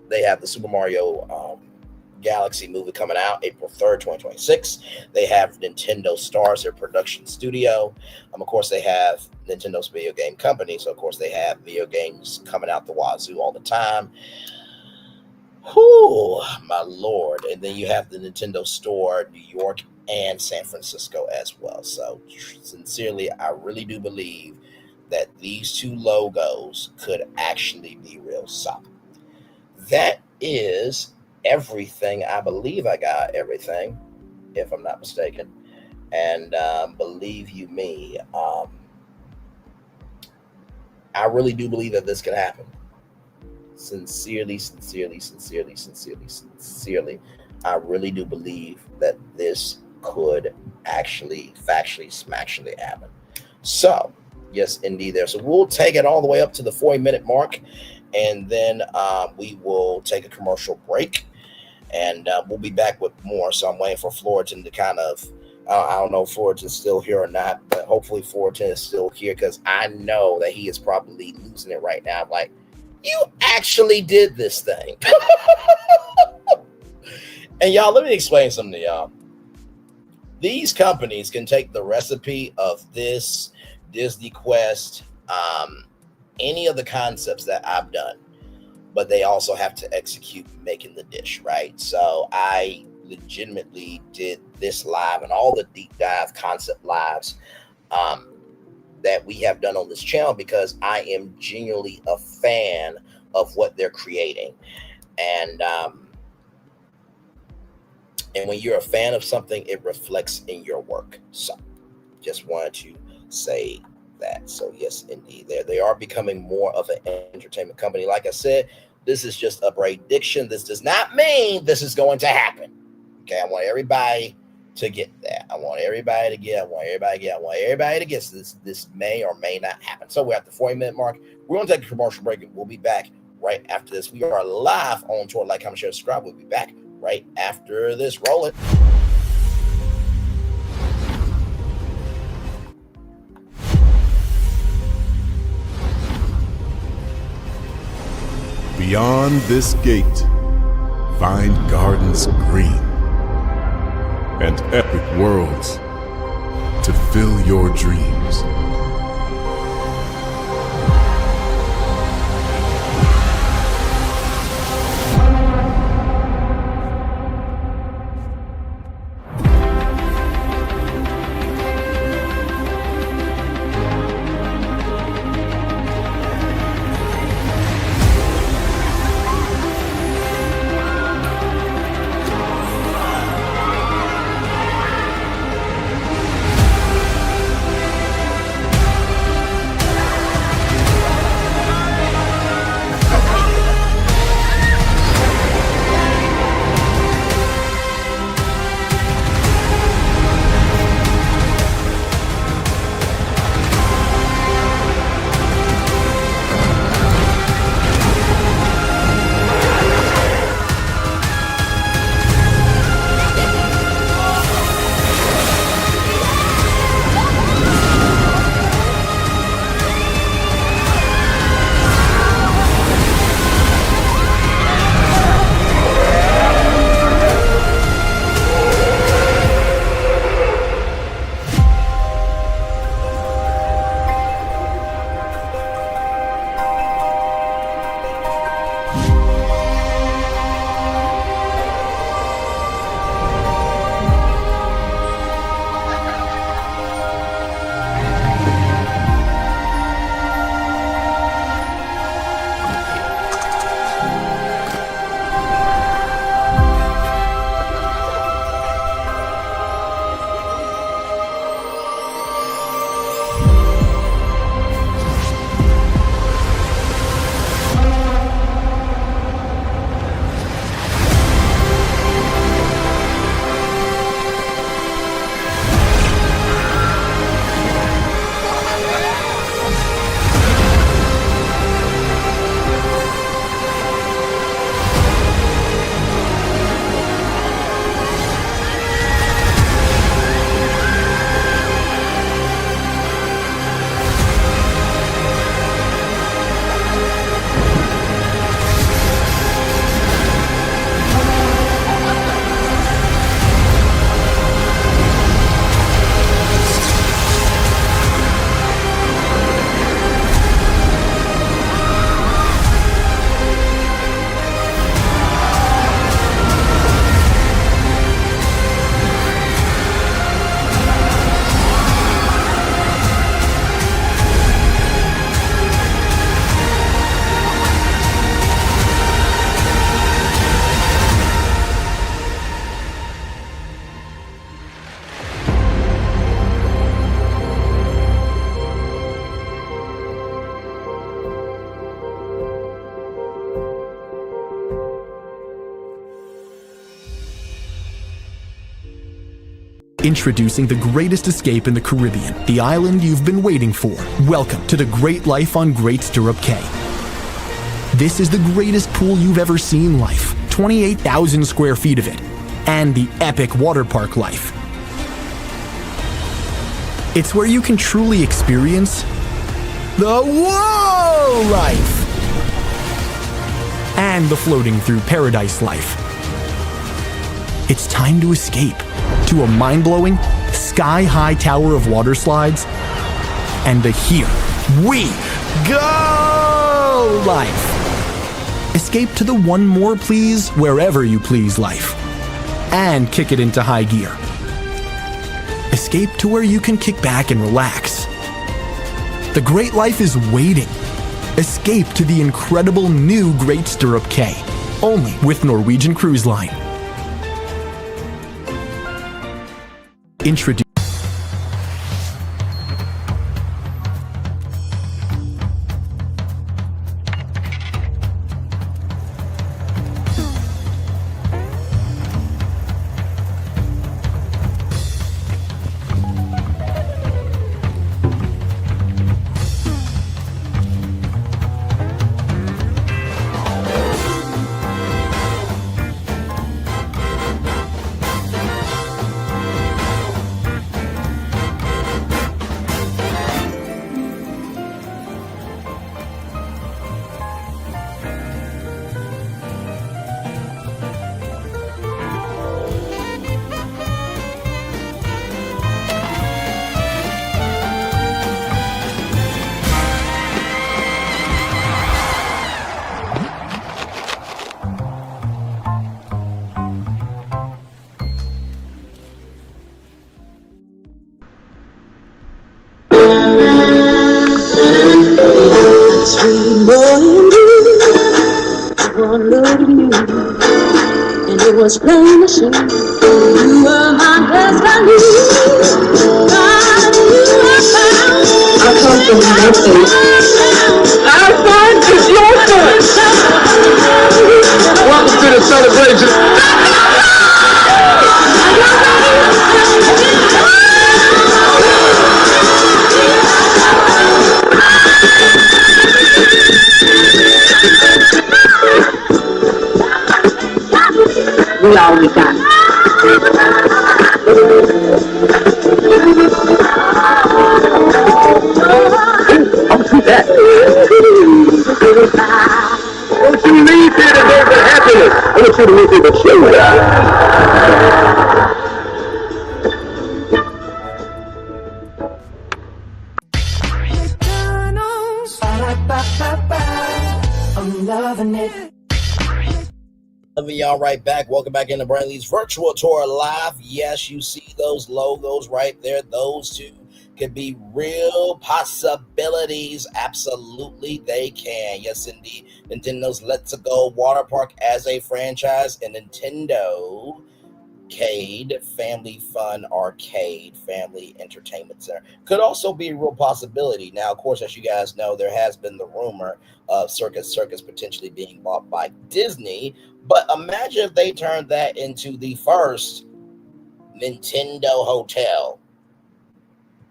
the Super Mario Galaxy movie coming out April 3rd, 2026. They have Nintendo Stars, their production studio. Of course, they have Nintendo's video game company. So, of course, they have video games coming out the wazoo all the time. Whew, my Lord. And then you have the Nintendo Store, New York and San Francisco as well. So, sincerely, I really do believe that these two logos could actually be real solid. That is everything. I believe I got everything, if I'm not mistaken. And believe you me, I really do believe that this could happen. Sincerely, I really do believe that this could actually, factually, smashly happen. So, yes, indeed there. So we'll take it all the way up to the 40-minute mark, and then we will take a commercial break, and we'll be back with more. So I'm waiting for Florian to kind of, I don't know if Florian's still here or not, but hopefully Florian is still here, because I know that he is probably losing it right now. Like, you actually did this thing. And y'all, let me explain something to y'all. These companies can take the recipe of this, Disney Quest, any of the concepts that I've done, but they also have to execute making the dish, right? So I legitimately did this live and all the deep dive concept lives that we have done on this channel, because I am genuinely a fan of what they're creating. And when you're a fan of something, it reflects in your work. So just wanted to say that. So yes, indeed, they are becoming more of an entertainment company. Like I said, this is just a prediction. This does not mean this is going to happen. Okay, I want everybody to get that. I want everybody to get this may or may not happen. So we're at the 40-minute mark. We're going to take a commercial break, and we'll be back right after this. We are live on Tour. Like, comment, share, subscribe. We'll be back right after this. Roll it. Beyond this gate, find gardens green and epic worlds to fill your dreams. Introducing the greatest escape in the Caribbean, the island you've been waiting for. Welcome to the Great Life on Great Stirrup Cay. This is the greatest pool you've ever seen life, 28,000 square feet of it, and the epic water park life. It's where you can truly experience the whoa life and the floating through paradise life. It's time to escape to a mind-blowing, sky-high tower of water slides and the Here We Go life. Escape to the one more please wherever you please life and kick it into high gear. Escape to where you can kick back and relax. The great life is waiting. Escape to the incredible new Great Stirrup Cay. only with Norwegian Cruise Line. Introduce And it was plain to see you were my destiny. God, you were found. I come from nothing. Our son is your son. Welcome to the celebration. We all we got. I'll do that. Don't you leave here today for happiness. I want you to leave here to show that. I'm loving it. Loving y'all right back. Welcome back into Braylon's virtual tour live. Yes, you see those logos right there. Those two could be real possibilities. Absolutely, they can. Yes, indeed. Nintendo's Let's Go Water Park as a franchise and NintendoCade Family Fun Arcade Family Entertainment Center could also be a real possibility. Now, of course, as you guys know, there has been the rumor of Circus potentially being bought by Disney. But imagine if they turned that into the first Nintendo hotel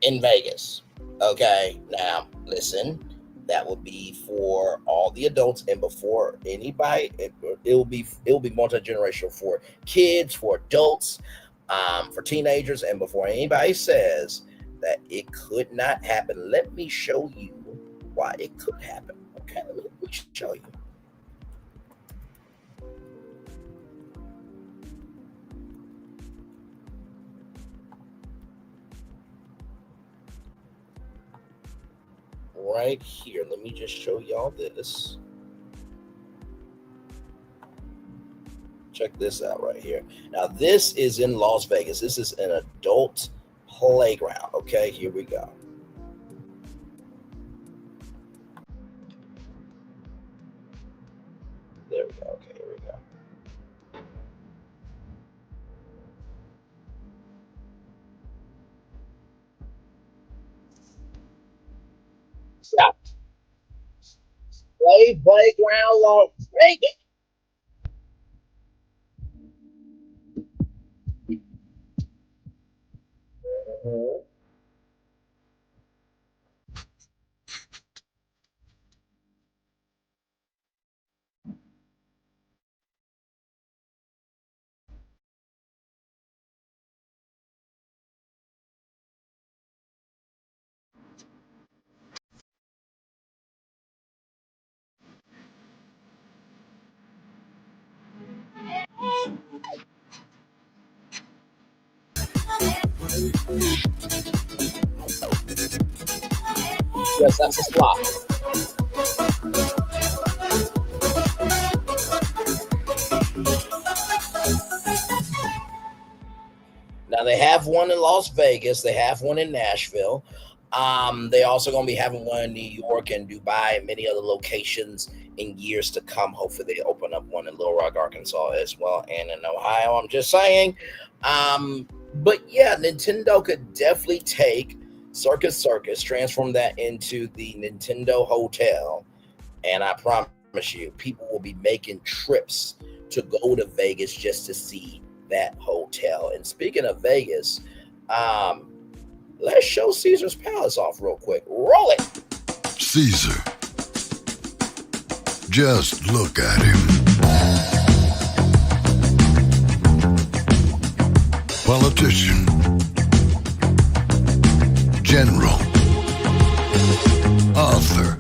in Vegas. Okay, now listen, that would be for all the adults and before anybody. It will be multi-generational for kids, for adults, for teenagers, and before anybody says that it could not happen, let me show you why it could happen. Okay, let me show you. Right here, let me just show y'all this. Check this out right here. Now, this is in Las Vegas. This is an adult playground. Okay, here we go. There we go. Okay, here we go. Stop. Playground Las Vegas. Yes, that's a slot. Now they have one in Las Vegas. They have one in Nashville. They also going to be having one in New York and Dubai and many other locations in years to come. Hopefully they open up one in Little Rock, Arkansas as well, and in Ohio. I'm just saying. But yeah, Nintendo could definitely take Circus Circus, transform that into the Nintendo Hotel, and I promise you, people will be making trips to go to Vegas just to see that hotel. And speaking of Vegas, let's show Caesar's Palace off real quick. Roll it. Caesar. Just look at him. Politician. General. Author.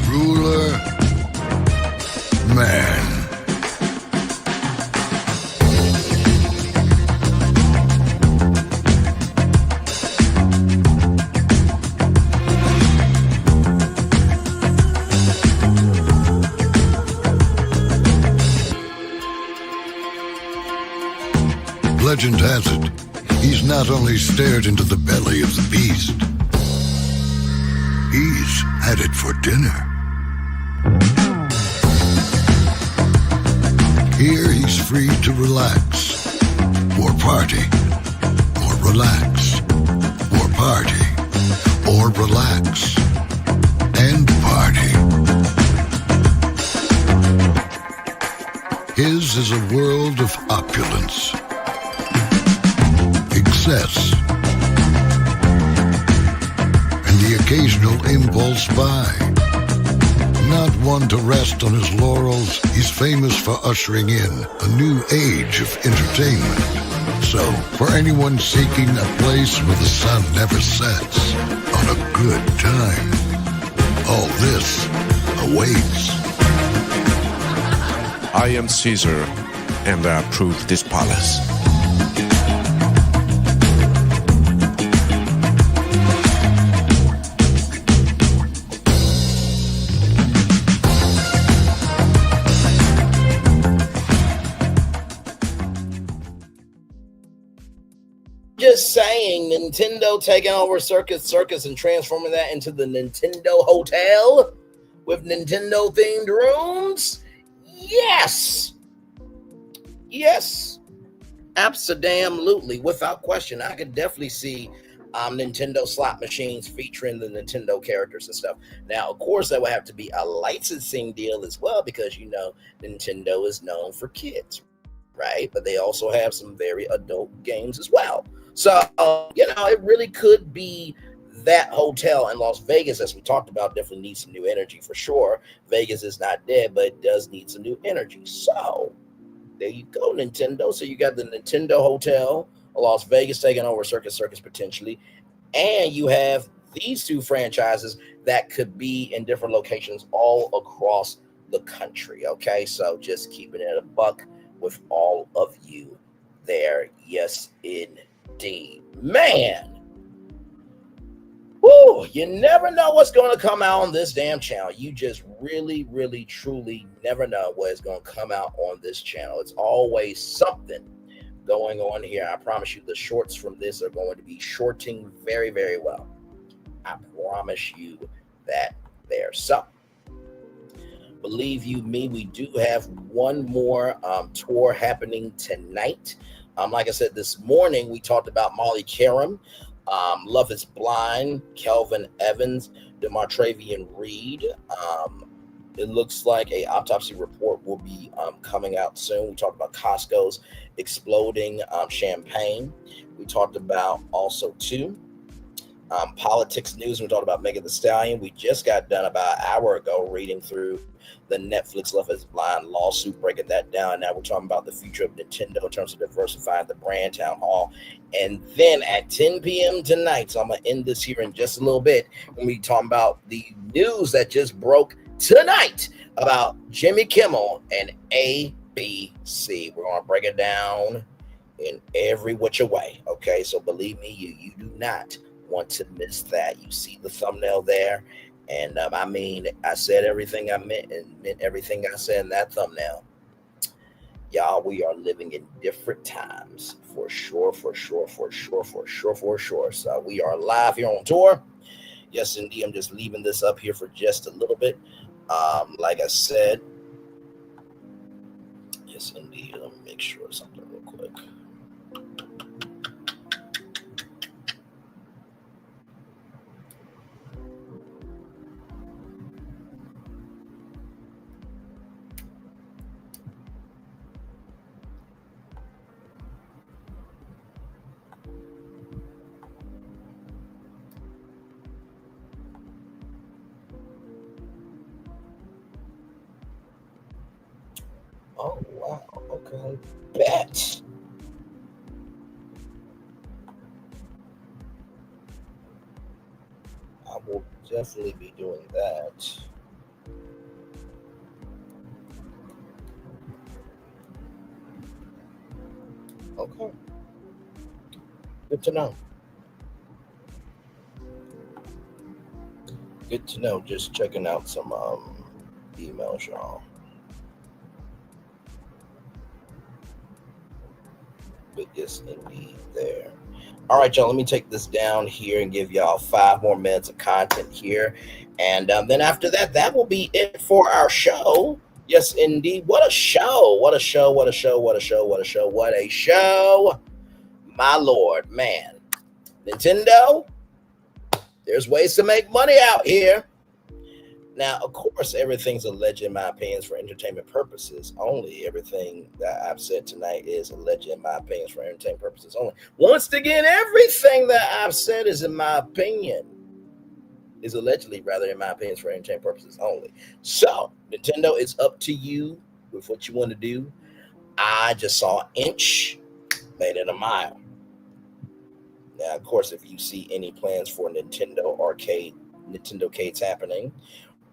Ruler. Man. Legend has it, he's not only stared into the belly of the beast, he's had it for dinner. Here he's free to relax, or party, or relax, or party, or relax, and party. His is a world of opulence, excess, and the occasional impulse buy. Not one to rest on his laurels, he's famous for ushering in a new age of entertainment. So, for anyone seeking a place where the sun never sets on a good time, all this awaits. I am Caesar, and I approve this palace. Just saying, Nintendo taking over Circus Circus and transforming that into the Nintendo Hotel with Nintendo themed rooms. Yes. Yes. Absolutely. Without question. I could definitely see Nintendo slot machines featuring the Nintendo characters and stuff. Now, of course, that would have to be a licensing deal as well, because, you know, Nintendo is known for kids, right? But they also have some very adult games as well. So, you know, it really could be that hotel in Las Vegas, as we talked about, definitely needs some new energy for sure. Vegas is not dead, but it does need some new energy. So, there you go, Nintendo. So, you got the Nintendo Hotel, Las Vegas taking over Circus Circus potentially. And you have these two franchises that could be in different locations all across the country. Okay, so just keeping it a buck with all of you there. Yes, indeed. Man. Woo, you never know what's going to come out on this damn channel. You just really, really, truly never know what is going to come out on this channel. It's always something going on here. I promise you the shorts from this are going to be shorting very, very well. I promise you that there. So, believe you me, we do have one more tour happening tonight. Like I said, this morning we talked about Molly Karam, Love is Blind, Kelvin Evans, DeMartravian Reed. It looks like a autopsy report will be coming out soon. We talked about Costco's exploding champagne. We talked about also too politics news. We talked about Megan Thee Stallion. We just got done about an hour ago reading through the Netflix Love is Blind lawsuit, breaking that down. Now we're talking about the future of Nintendo in terms of diversifying the brand, Townhall. And then at 10 p.m. tonight, so I'm going to end this here in just a little bit, when we talk about the news that just broke tonight about Jimmy Kimmel and ABC. We're going to break it down in every which way. Okay, so believe me, you do not want to miss that. You see the thumbnail there. And I mean, I said everything I meant and meant everything I said in that thumbnail. y'all, we are living in different times for sure. So we are live here on tour. Yes, indeed. I'm just leaving this up here for just a little bit. Like I said, yes, indeed. Let me make sure something real quick. Oh, wow. Okay. Bet. I will definitely be doing that. Okay. Good to know. Good to know. Just checking out some emails, y'all. But yes, indeed, there. All right, y'all, let me take this down here and give y'all 5 more minutes of content here. And then after that, that will be it for our show. Yes, indeed. What a show. What a show. What a show. What a show. What a show. What a show. My Lord, man. Nintendo, there's ways to make money out here. Now, of course, everything's alleged, in my opinion, for entertainment purposes only. Everything that I've said tonight is alleged, in my opinion, for entertainment purposes only. Once again, everything that I've said is, in my opinion, is allegedly, rather, in my opinion, for entertainment purposes only. So, Nintendo, it's up to you with what you want to do. I just saw an inch, made it a mile. Now, of course, if you see any plans for NintendoCade's happening,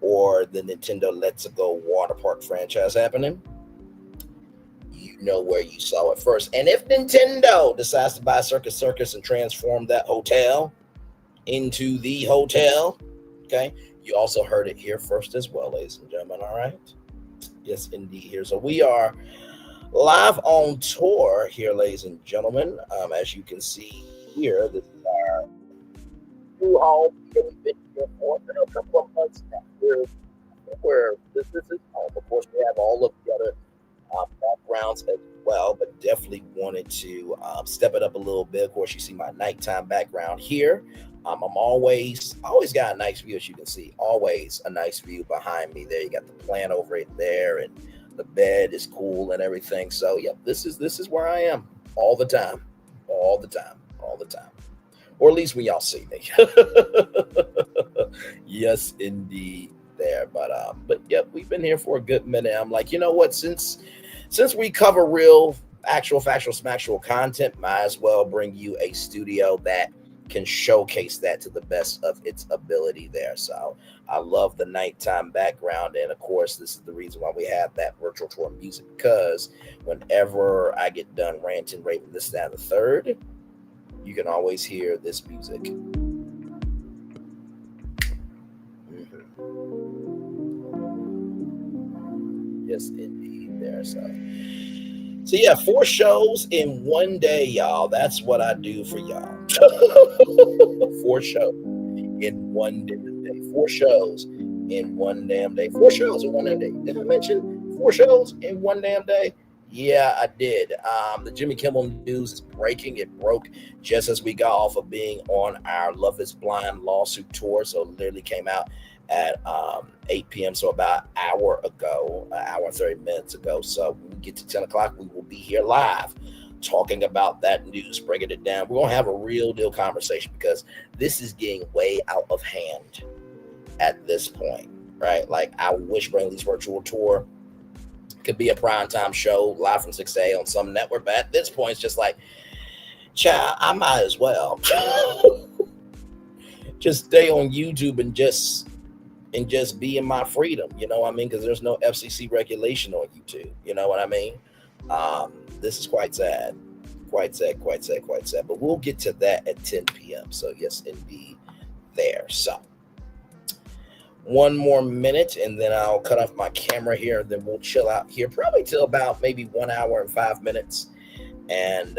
or the Nintendo Let's Go Water Park franchise happening, you know where you saw it first. And if Nintendo decides to buy Circus and transform that hotel into the hotel, okay, you also heard it here first as well, ladies and gentlemen, all right? Yes, indeed. Here, so we are live on tour here, ladies and gentlemen. As you can see here, this is our new home. We've been here for a couple of months now. This is home. Of course, we have all of the other backgrounds as well, but definitely wanted to step it up a little bit. Of course, you see my nighttime background here. I'm always got a nice view, as you can see. Always a nice view behind me. There, you got the plant over it there, and the bed is cool and everything. So, yep, this is where I am all the time. Or at least when y'all see me. Yes, indeed, there. But yep, we've been here for a good minute. I'm like, you know what? Since we cover real, actual, factual, smacktual content, might as well bring you a studio that can showcase that to the best of its ability there. So I love the nighttime background. And of course, this is the reason why we have that virtual tour music, because whenever I get done ranting, raving, this, that, and the third, you can always hear this music. Yes, indeed, there. So yeah, 4 shows in one day, y'all. That's what I do for y'all. 4 shows in one damn day. 4 shows in one damn day. 4 shows in one damn day. Did I mention 4 shows in one damn day? Yeah, I did. The Jimmy Kimmel news is breaking. It broke just as we got off of being on our Love is Blind lawsuit tour. So it literally came out at 8 p.m. So about an hour ago, an hour and 30 minutes ago. So when we get to 10 o'clock, we will be here live talking about that news, breaking it down. We're going to have a real deal conversation, because this is getting way out of hand at this point, right? Like, I wish Braylon's virtual tour could be a primetime show live from 6 a.m. on some network, but at this point, it's just like, child, I might as well just stay on YouTube and just be in my freedom, you know what I mean? Because there's no FCC regulation on YouTube, you know what I mean? This is quite sad. But we'll get to that at 10 p.m. So yes, indeed, there. So one more minute, and then I'll cut off my camera here, and then we'll chill out here probably till about maybe 1 hour and 5 minutes. And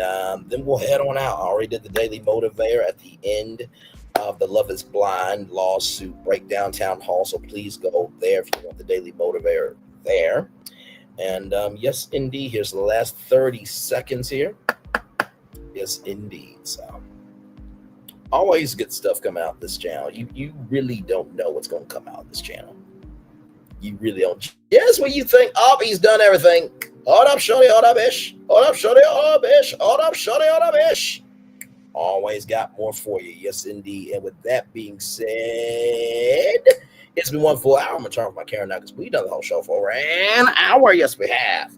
then we'll head on out. I already did the Daily Motivator at the end of the Love is Blind lawsuit breakdown Townhall. So please go there if you want the Daily Motivator there. And yes, indeed. Here's the last 30 seconds here. Yes, indeed. So always good stuff come out this channel. You really don't know what's going to come out this channel. You really don't. Yes, when you think, oh, he's done everything. Hold up, shorty, hold up, ish. Hold up, shorty, hold up, ish. Hold up, shorty, hold up, ish. Always got more for you. Yes, indeed. And with that being said, it's been 1 full hour. I'm going to turn off my camera now because we've done the whole show for over an hour. Yes, we have.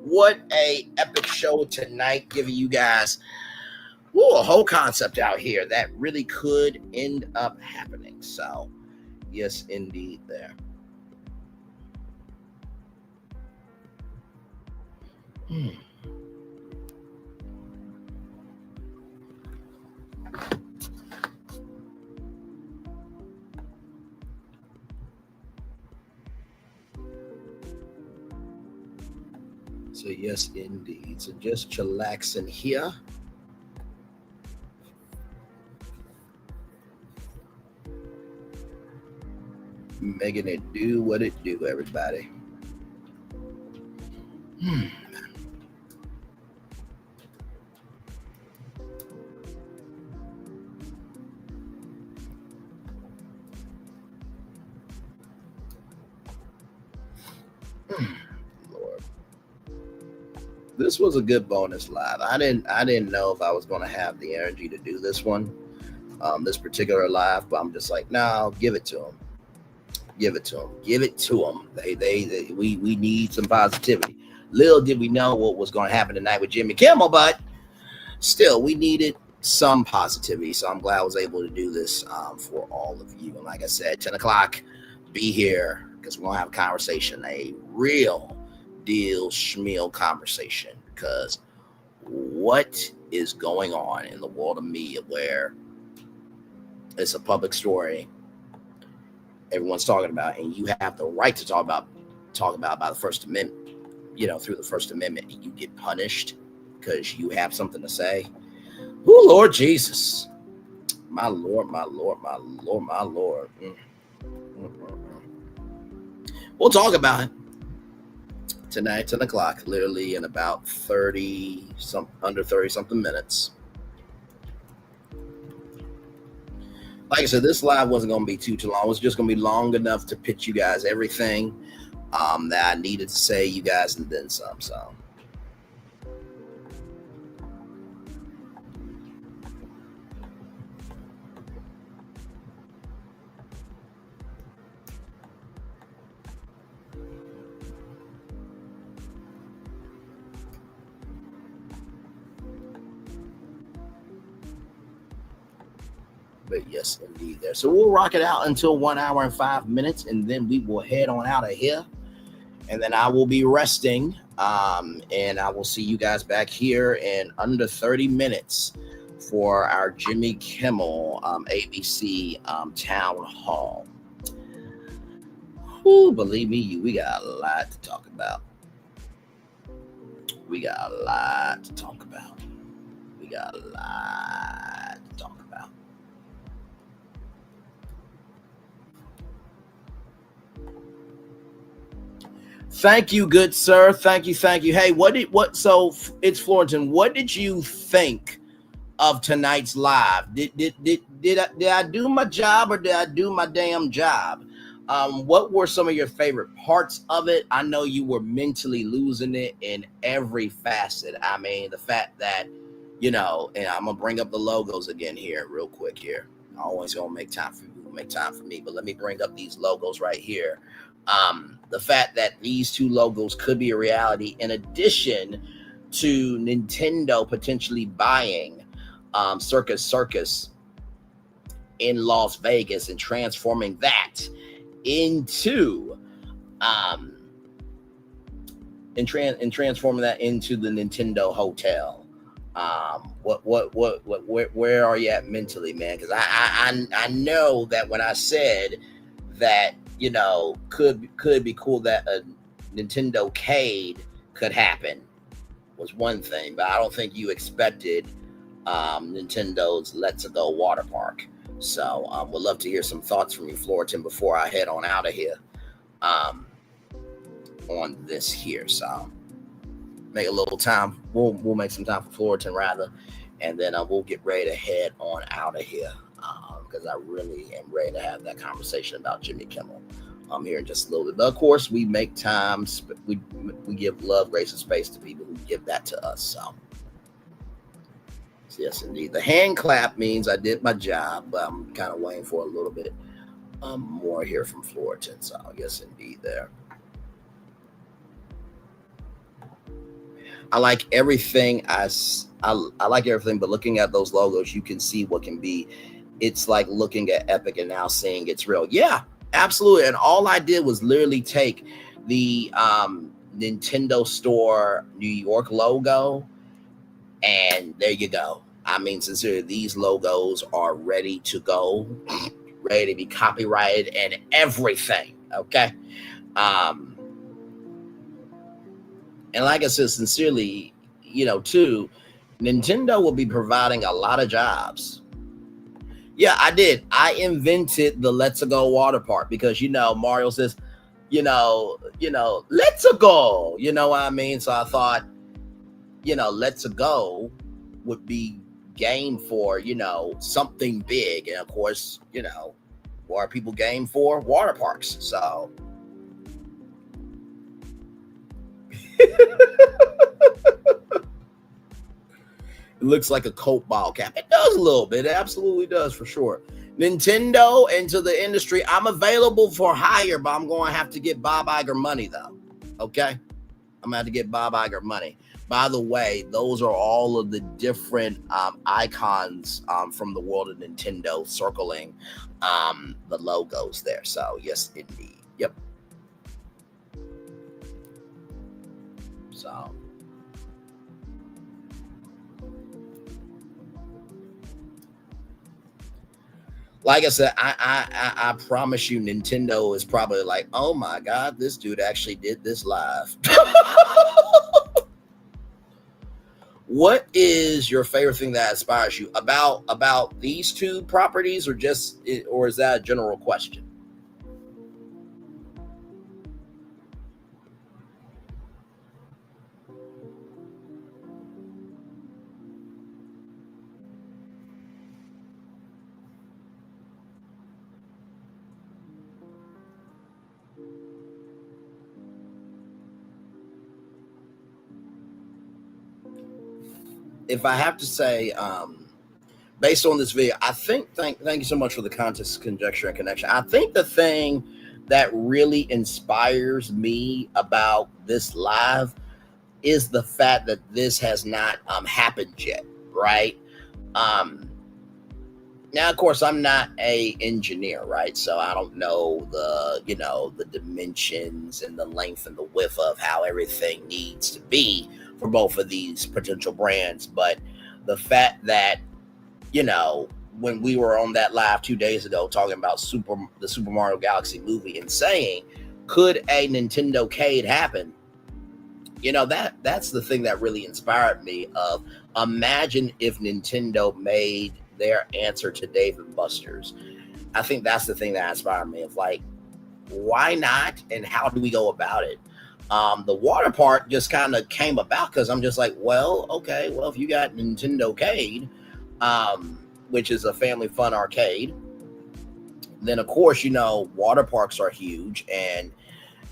What a epic show tonight, giving you guys a whole concept out here that really could end up happening. So, yes, indeed, there. So yes, indeed. So just chillaxing here. Making it do what it do, everybody. Lord. This was a good bonus live. I didn't know if I was going to have the energy to do this one, this particular live, but I'm just like, no, give it to them. Give it to them. Give it to them. We need some positivity. Little did we know what was going to happen tonight with Jimmy Kimmel, but still, we needed some positivity. So I'm glad I was able to do this for all of you. And like I said, 10 o'clock, be here because we're going to have a conversation, a real deal schmeal conversation. Because what is going on in the world of media where it's a public story everyone's talking about, and you have the right to talk about by the First Amendment, through the First Amendment, and you get punished because you have something to say. Oh, Lord Jesus. My Lord, my Lord, my Lord, my Lord. We'll talk about it tonight, 10 o'clock, literally in about under 30 something minutes. Like I said, this live wasn't going to be too long. It was just going to be long enough to pitch you guys everything that I needed to say, you guys, and then some. So, but yes, indeed there. So we'll rock it out until 1 hour and 5 minutes, and then we will head on out of here. And then I will be resting, and I will see you guys back here in under 30 minutes for our Jimmy Kimmel ABC Town Hall. Ooh, believe me, we got a lot to talk about. We got a lot to talk about. We got a lot to talk about. Thank you, good sir. Thank you. Hey, so it's Florentine. What did you think of tonight's live? Did I do my job, or did I do my damn job? What were some of your favorite parts of it? I know you were mentally losing it in every facet. I mean, the fact that, and I'm gonna bring up the logos again here real quick here. I always gonna make time for me, but let me bring up these logos right here. The fact that these two logos could be a reality, in addition to Nintendo potentially buying Circus in Las Vegas and transforming that into transforming that into the Nintendo Hotel. Where are you at mentally, man? Because I know that when I said that, you know, could be cool that a NintendoCade could happen was one thing, but I don't think you expected Nintendo's Let's Go water park. So would love to hear some thoughts from you, Florian, before I head on out of here on this here. So make a little time. We'll make some time for Florian rather, and then we'll get ready to head on out of here because I really am ready to have that conversation about Jimmy Kimmel here in just a little bit. But of course, we make time. We give love, grace, and space to people who give that to us. So yes, indeed. The hand clap means I did my job, but I'm kind of waiting for a little bit more here from Florian. So yes, indeed. There. I like everything. I like everything, but looking at those logos, you can see what can be. It's like looking at Epic and now seeing it's real. Yeah, absolutely. And all I did was literally take the Nintendo Store New York logo, and there you go. I mean, sincerely, these logos are ready to go, ready to be copyrighted and everything. Okay. And like I said, sincerely, you know, too, Nintendo will be providing a lot of jobs. Yeah, I did. I invented the Let's Go water park because, you know, Mario says, you know, let's go. You know what I mean? So I thought, you know, Let's Go would be game for, you know, something big. And of course, you know, what are people game for? Water parks. So it looks like a Coke bottle cap. It does a little bit. It absolutely does for sure. Nintendo into the industry. I'm available for hire, but I'm going to have to get Bob Iger money though. Okay. I'm going to have to get Bob Iger money. By the way, those are all of the different icons from the world of Nintendo circling the logos there. So yes, indeed. Yep. So like I said, I promise you, Nintendo is probably like, oh my God, this dude actually did this live. What is your favorite thing that inspires you about these two properties, or is that a general question? If I have to say, based on this video, I think, thank you so much for the context, conjecture, and connection. I think the thing that really inspires me about this live is the fact that this has not happened yet, right? Now, of course, I'm not an engineer, right? So I don't know the dimensions and the length and the width of how everything needs to be for both of these potential brands. But the fact that, you know, when we were on that live 2 days ago talking about the Super Mario Galaxy movie and saying, could a NintendoCade happen? You know, that's the thing that really inspired me of imagine if Nintendo made their answer to Dave & Buster's. I think that's the thing that inspired me of like, why not? And how do we go about it? The water park just kind of came about because I'm just like, well, okay, well, if you got NintendoCade, which is a family fun arcade, then of course, you know, water parks are huge. And,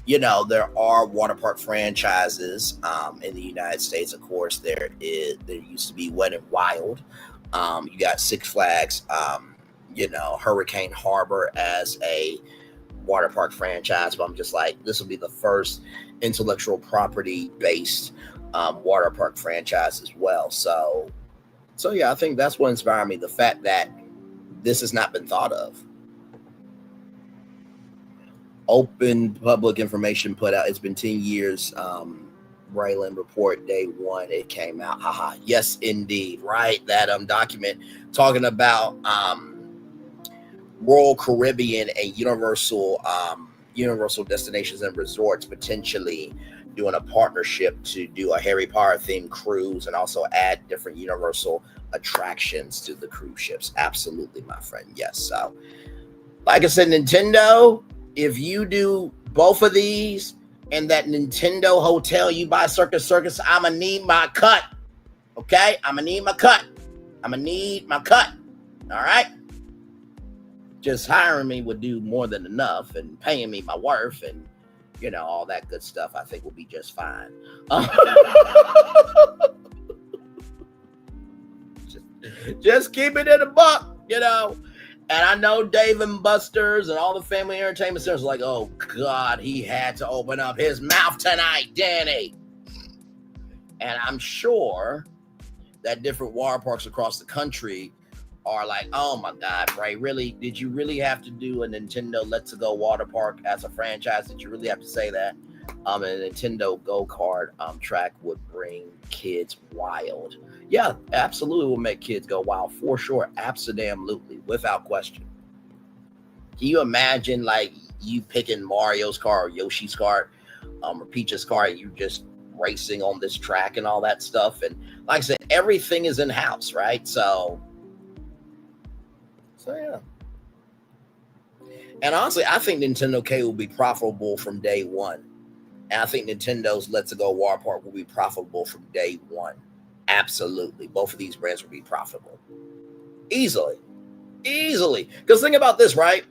you know, there are water park franchises in the United States. Of course, there used to be Wet n Wild. You got Six Flags, you know, Hurricane Harbor as a water park franchise. But I'm just like, this will be the first intellectual property based water park franchise as well. So yeah, I think that's what inspired me. The fact that this has not been thought of. Open public information put out. It's been 10 years. Braylon report day one, it came out. Haha. Yes, indeed. Right. That document talking about Royal Caribbean and Universal Destinations and Resorts potentially doing a partnership to do a Harry Potter themed cruise and also add different Universal attractions to the cruise ships. Absolutely, my friend. Yes. So, like I said, Nintendo, if you do both of these and that Nintendo hotel you buy Circus, I'ma need my cut. Okay? I'ma need my cut. All right? Just hiring me would do more than enough, and paying me my worth and, you know, all that good stuff, I think will be just fine. Just keep it in a buck, you know. And I know Dave and Buster's and all the family entertainment centers are like, oh, God, he had to open up his mouth tonight, Danny. And I'm sure that different water parks across the country are like, oh, my God, Bray, really? Did you really have to do a Nintendo Let's Go water park as a franchise? Did you really have to say that? A Nintendo go-kart track would bring kids wild. Yeah, absolutely will make kids go wild for sure. Absolutely, without question. Can you imagine like you picking Mario's car or Yoshi's car or Peach's car, and you just racing on this track and all that stuff? And like I said, everything is in-house, right? So yeah. And honestly, I think NintendoCade will be profitable from day one. And I think Nintendo's Let's Go Water Park will be profitable from day one. Absolutely. Both of these brands will be profitable. Easily. Because think about this, right?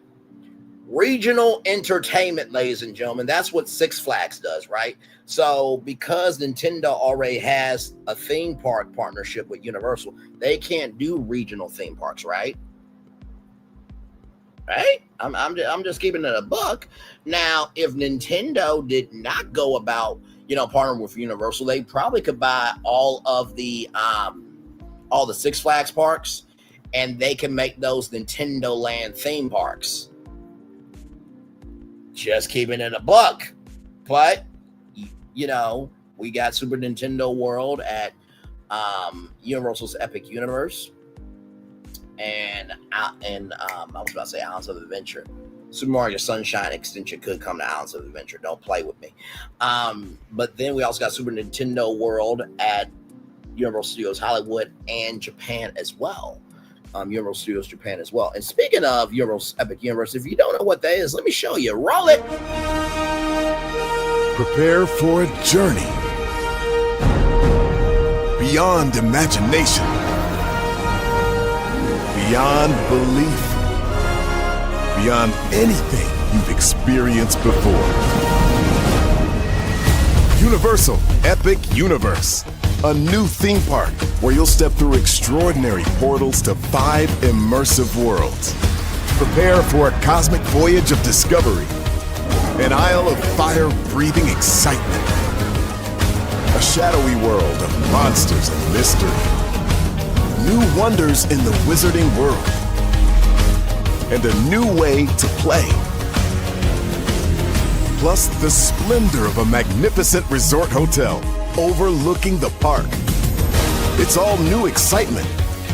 Regional entertainment, ladies and gentlemen. That's what Six Flags does, right? So because Nintendo already has a theme park partnership with Universal, they can't do regional theme parks, right? Right? I'm just keeping it a buck. Now, if Nintendo did not go about, you know, partnering with Universal, they probably could buy all the Six Flags parks, and they can make those Nintendo Land theme parks. Just keeping it a buck. But, you know, we got Super Nintendo World at Universal's Epic Universe. And I was about to say Islands of Adventure. Super Mario Sunshine extension could come to Islands of Adventure. Don't play with me. But then we also got Super Nintendo World at Universal Studios Hollywood and Japan as well. Universal Studios Japan as well. And speaking of Universal Epic Universe, if you don't know what that is, let me show you. Roll it. Prepare for a journey beyond imagination, beyond belief, beyond anything you've experienced before. Universal Epic Universe, a new theme park where you'll step through extraordinary portals to 5 immersive worlds. Prepare for a cosmic voyage of discovery, an isle of fire-breathing excitement, a shadowy world of monsters and mystery, new wonders in the wizarding world, and a new way to play. Plus the splendor of a magnificent resort hotel overlooking the park. It's all new excitement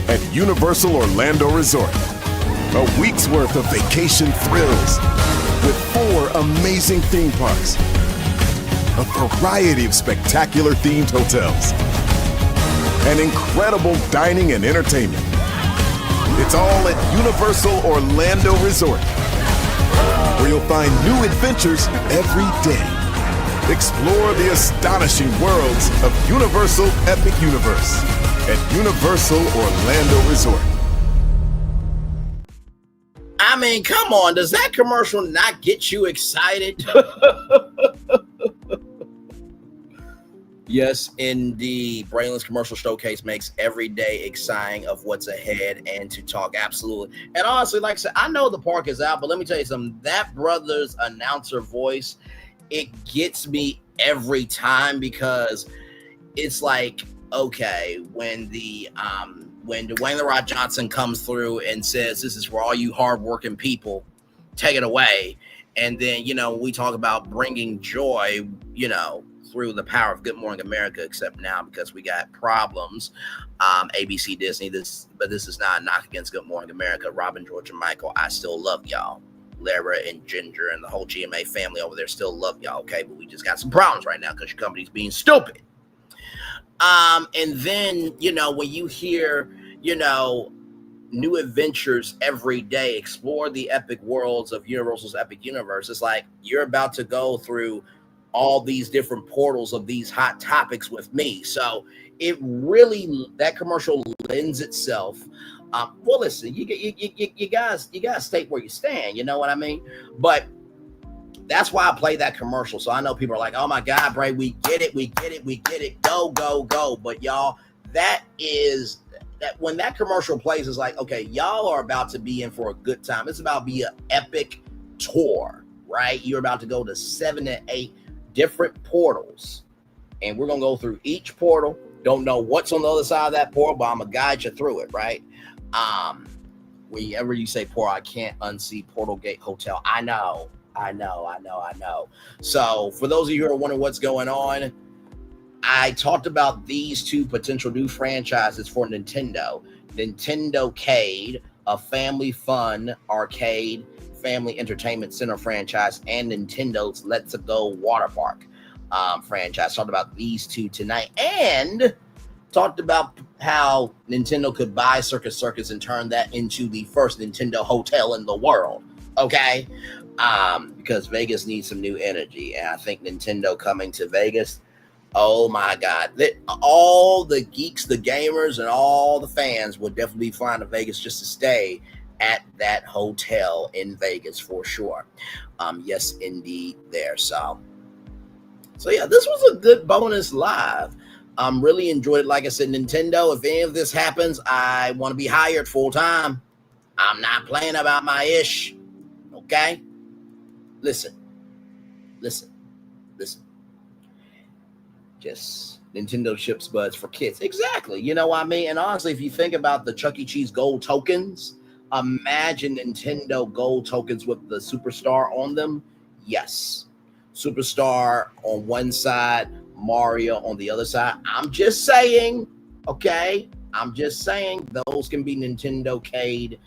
at Universal Orlando Resort. A week's worth of vacation thrills with 4 amazing theme parks, a variety of spectacular themed hotels, and incredible dining and entertainment. It's all at Universal Orlando Resort, where you'll find new adventures every day. Explore the astonishing worlds of Universal Epic Universe at Universal Orlando Resort. I mean, come on, does that commercial not get you excited? Yes, indeed. Braylon's commercial showcase makes every day exciting of what's ahead and to talk. Absolutely. And honestly, like I said, I know the park is out, but let me tell you something. That brother's announcer voice, it gets me every time, because it's like, okay, when Dwayne The Rock Johnson comes through and says, this is for all you hardworking people, take it away. And then, you know, we talk about bringing joy, you know, through the power of Good Morning America, except now because we got problems. ABC, Disney, but this is not a knock against Good Morning America. Robin, George, and Michael, I still love y'all. Lara and Ginger and the whole GMA family over there still love y'all, okay? But we just got some problems right now because your company's being stupid. And then, when you hear, new adventures every day, explore the epic worlds of Universal's epic universe, it's like you're about to go through all these different portals of these hot topics with me. So it really, that commercial lends itself. Well, listen, you guys state where you stand, you know what I mean? But that's why I play that commercial. So I know people are like, oh my God, Bray, we get it. Go, go, go. But y'all, that when that commercial plays, it's like, okay, y'all are about to be in for a good time. It's about to be an epic tour, right? You're about to go to 7 to 8 different portals. And we're going to go through each portal. Don't know what's on the other side of that portal, but I'm going to guide you through it, right? Whenever you say portal, I can't unsee Portal Gate Hotel. I know. So for those of you who are wondering what's going on, I talked about these two potential new franchises for Nintendo. NintendoCade, a family fun arcade family entertainment center franchise, and Nintendo's Let's Go Water Park franchise. Talked about these two tonight, and talked about how Nintendo could buy Circus Circus and turn that into the first Nintendo hotel in the world. Okay, because Vegas needs some new energy, and I think Nintendo coming to Vegas, oh my God, all the geeks, the gamers, and all the fans would definitely be flying to Vegas just to stay at that hotel in Vegas for sure. Yes, indeed, there. So yeah, this was a good bonus live. Really enjoyed it. Like I said, Nintendo, if any of this happens, I want to be hired full time. I'm not playing about my ish. Okay? Listen. Just Nintendo ships buds for kids. Exactly. You know what I mean? And honestly, if you think about the Chuck E. Cheese gold tokens, imagine Nintendo gold tokens with the Superstar on them. Yes. Superstar on one side, Mario on the other side. I'm just saying, okay? I'm just saying those can be NintendoCade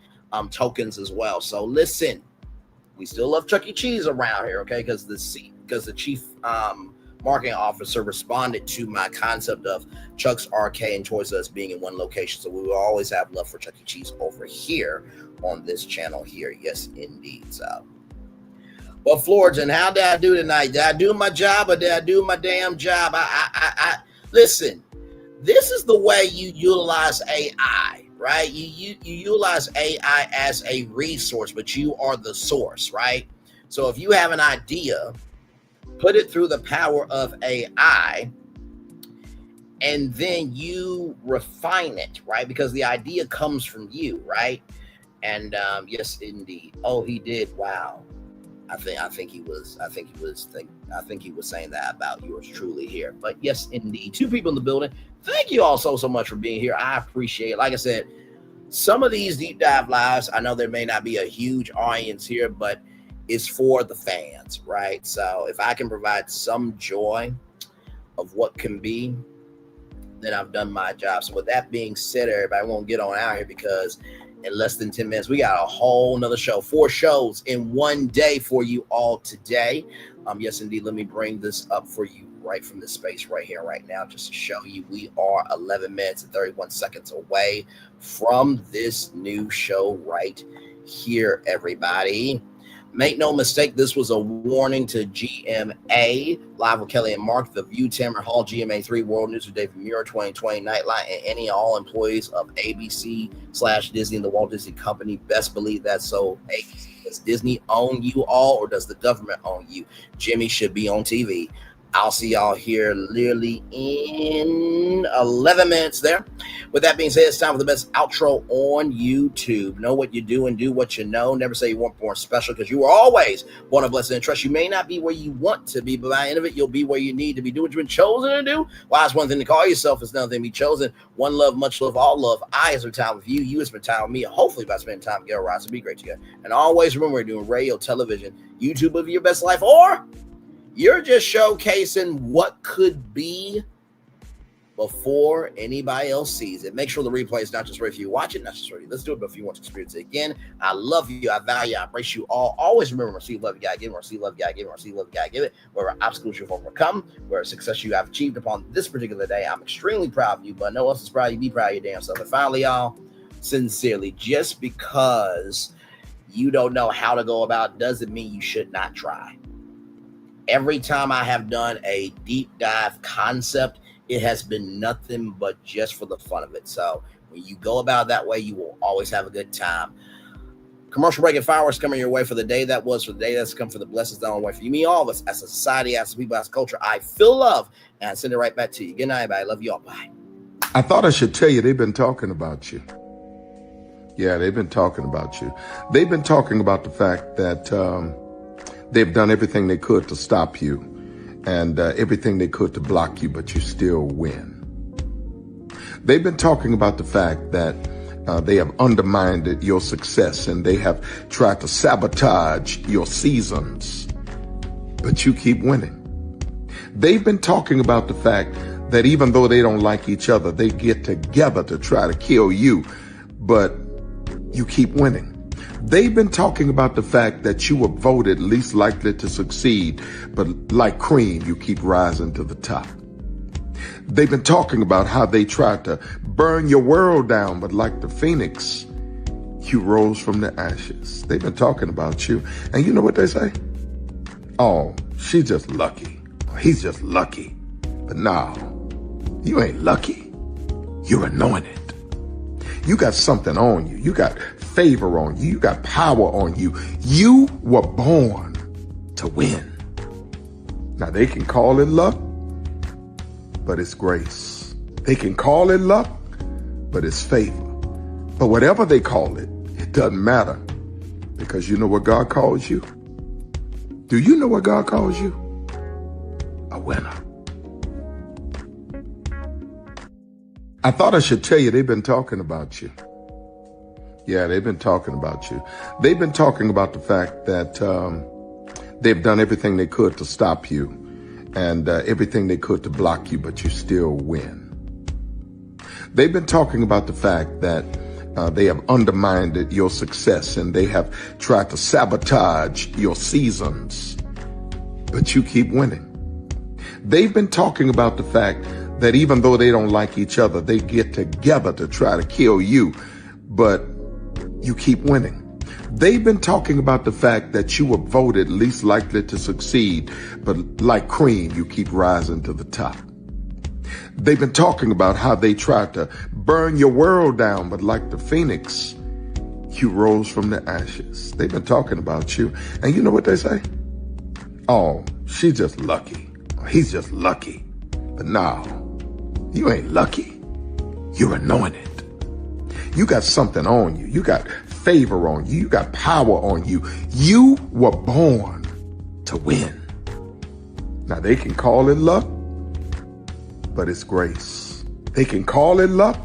tokens as well. So listen, we still love Chuck E. Cheese around here, okay? Because the chief marketing officer responded to my concept of Chuck's Arcade and Toys R Us being in one location. So we will always have love for Chuck E. Cheese over here on this channel here. Yes, indeed. So, well, Florian, how did I do tonight? Did I do my job or did I do my damn job? I listen, this is the way you utilize AI, right? You utilize AI as a resource, but you are the source, right? So if you have an idea, put it through the power of AI, and then you refine it, right? Because the idea comes from you, right? And yes, indeed. Oh, he did. Wow. I think he was saying that about yours truly here. But yes, indeed. 2 people in the building. Thank you all so much for being here. I appreciate it. Like I said, some of these deep dive lives, I know there may not be a huge audience here, but it's for the fans, right? So if I can provide some joy of what can be, then I've done my job. So with that being said, everybody, won't get on out here because in less than 10 minutes, we got a whole nother show, 4 shows in one day for you all today. Yes, indeed. Let me bring this up for you right from this space right here, right now, just to show you we are 11 minutes and 31 seconds away from this new show right here, everybody. Make no mistake, this was a warning to GMA, Live with Kelly and Mark, The View, Tamron Hall, GMA3, World News with David Muir, 2020 Nightline, and any and all employees of ABC/Disney and the Walt Disney Company. Best believe that. So, ABC, does Disney own you all or does the government own you? Jimmy should be on TV. I'll see y'all here literally in 11 minutes there. With that being said, it's time for the best outro on YouTube. Know what you do and do what you know. Never say you weren't born special because you were always born a blessing and trust. You may not be where you want to be, but by the end of it, you'll be where you need to be. Do what you've been chosen to do. Why, it's one thing to call yourself, it's another thing to be chosen. One love, much love, all love. I have spent time with you. You have spent time with me. Hopefully, by spending time together, rise and be great together. And always remember, we're doing radio, television, YouTube of your best life, or You're just showcasing what could be before anybody else sees it. Make sure the replay is not just right for you watch it, not just right for you listen to it, but if you want to experience it again. I love you, I value you, I embrace you all. Always remember, receive love, you gotta give it, receive love, you gotta give it, receive love, you gotta give it. Wherever obstacles you've overcome, where success you have achieved upon this particular day, I'm extremely proud of you, but no one else is proud of you. Be proud of your damn self. And finally, y'all, sincerely, just because you don't know how to go about doesn't mean you should not try. Every time I have done a deep dive concept, it has been nothing but just for the fun of it. So when you go about that way, you will always have a good time. Commercial break and fireworks coming your way for the day that was, for the day that's come, for the blessings that on the way for you, me, all of us, as a society, as a people, as a culture. I feel love, and I send it right back to you. Good night, everybody. Love you all. Bye. I thought I should tell you, they've been talking about you. Yeah, they've been talking about you. They've been talking about the fact that they've done everything they could to stop you, and everything they could to block you, but you still win. They've been talking about the fact that they have undermined your success, and they have tried to sabotage your seasons, but you keep winning. They've been talking about the fact that even though they don't like each other, they get together to try to kill you, but you keep winning. They've been talking about the fact that you were voted least likely to succeed, but like cream, you keep rising to the top. They've been talking about how they tried to burn your world down, but like the phoenix, you rose from the ashes. They've been talking about you, and you know what they say? Oh, she's just lucky. He's just lucky. But no, you ain't lucky. You're anointed. You got something on you. You got favor on you. You got power on you. You were born to win. Now, they can call it luck, but it's grace. They can call it luck, but it's favor. But whatever they call it, it doesn't matter, because you know what God calls you? Do you know what God calls you? A winner. I thought I should tell you, they've been talking about you. Yeah, they've been talking about you. They've been talking about the fact that they've done everything they could to stop you, and everything they could to block you, but you still win. They've been talking about the fact that they have undermined your success, and they have tried to sabotage your seasons, but you keep winning. They've been talking about the fact that even though they don't like each other, they get together to try to kill you, but you keep winning. They've been talking about the fact that you were voted least likely to succeed, but like cream, you keep rising to the top. They've been talking about how they tried to burn your world down, but like the phoenix, you rose from the ashes. They've been talking about you, and you know what they say? Oh, she's just lucky. He's just lucky. But no, you ain't lucky. You're anointed. You got something on you. You got favor on you. You got power on you. You were born to win. Now, they can call it luck, but it's grace. They can call it luck,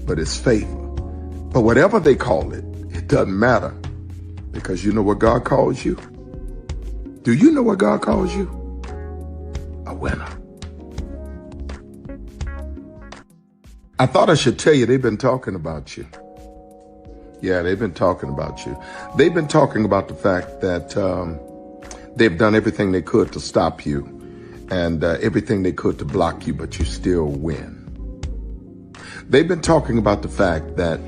but it's favor. But whatever they call it, it doesn't matter, because you know what God calls you? Do you know what God calls you? A winner. I thought I should tell you, they've been talking about you. Yeah, they've been talking about you. They've been talking about the fact that they've done everything they could to stop you, and everything they could to block you, but you still win. They've been talking about the fact that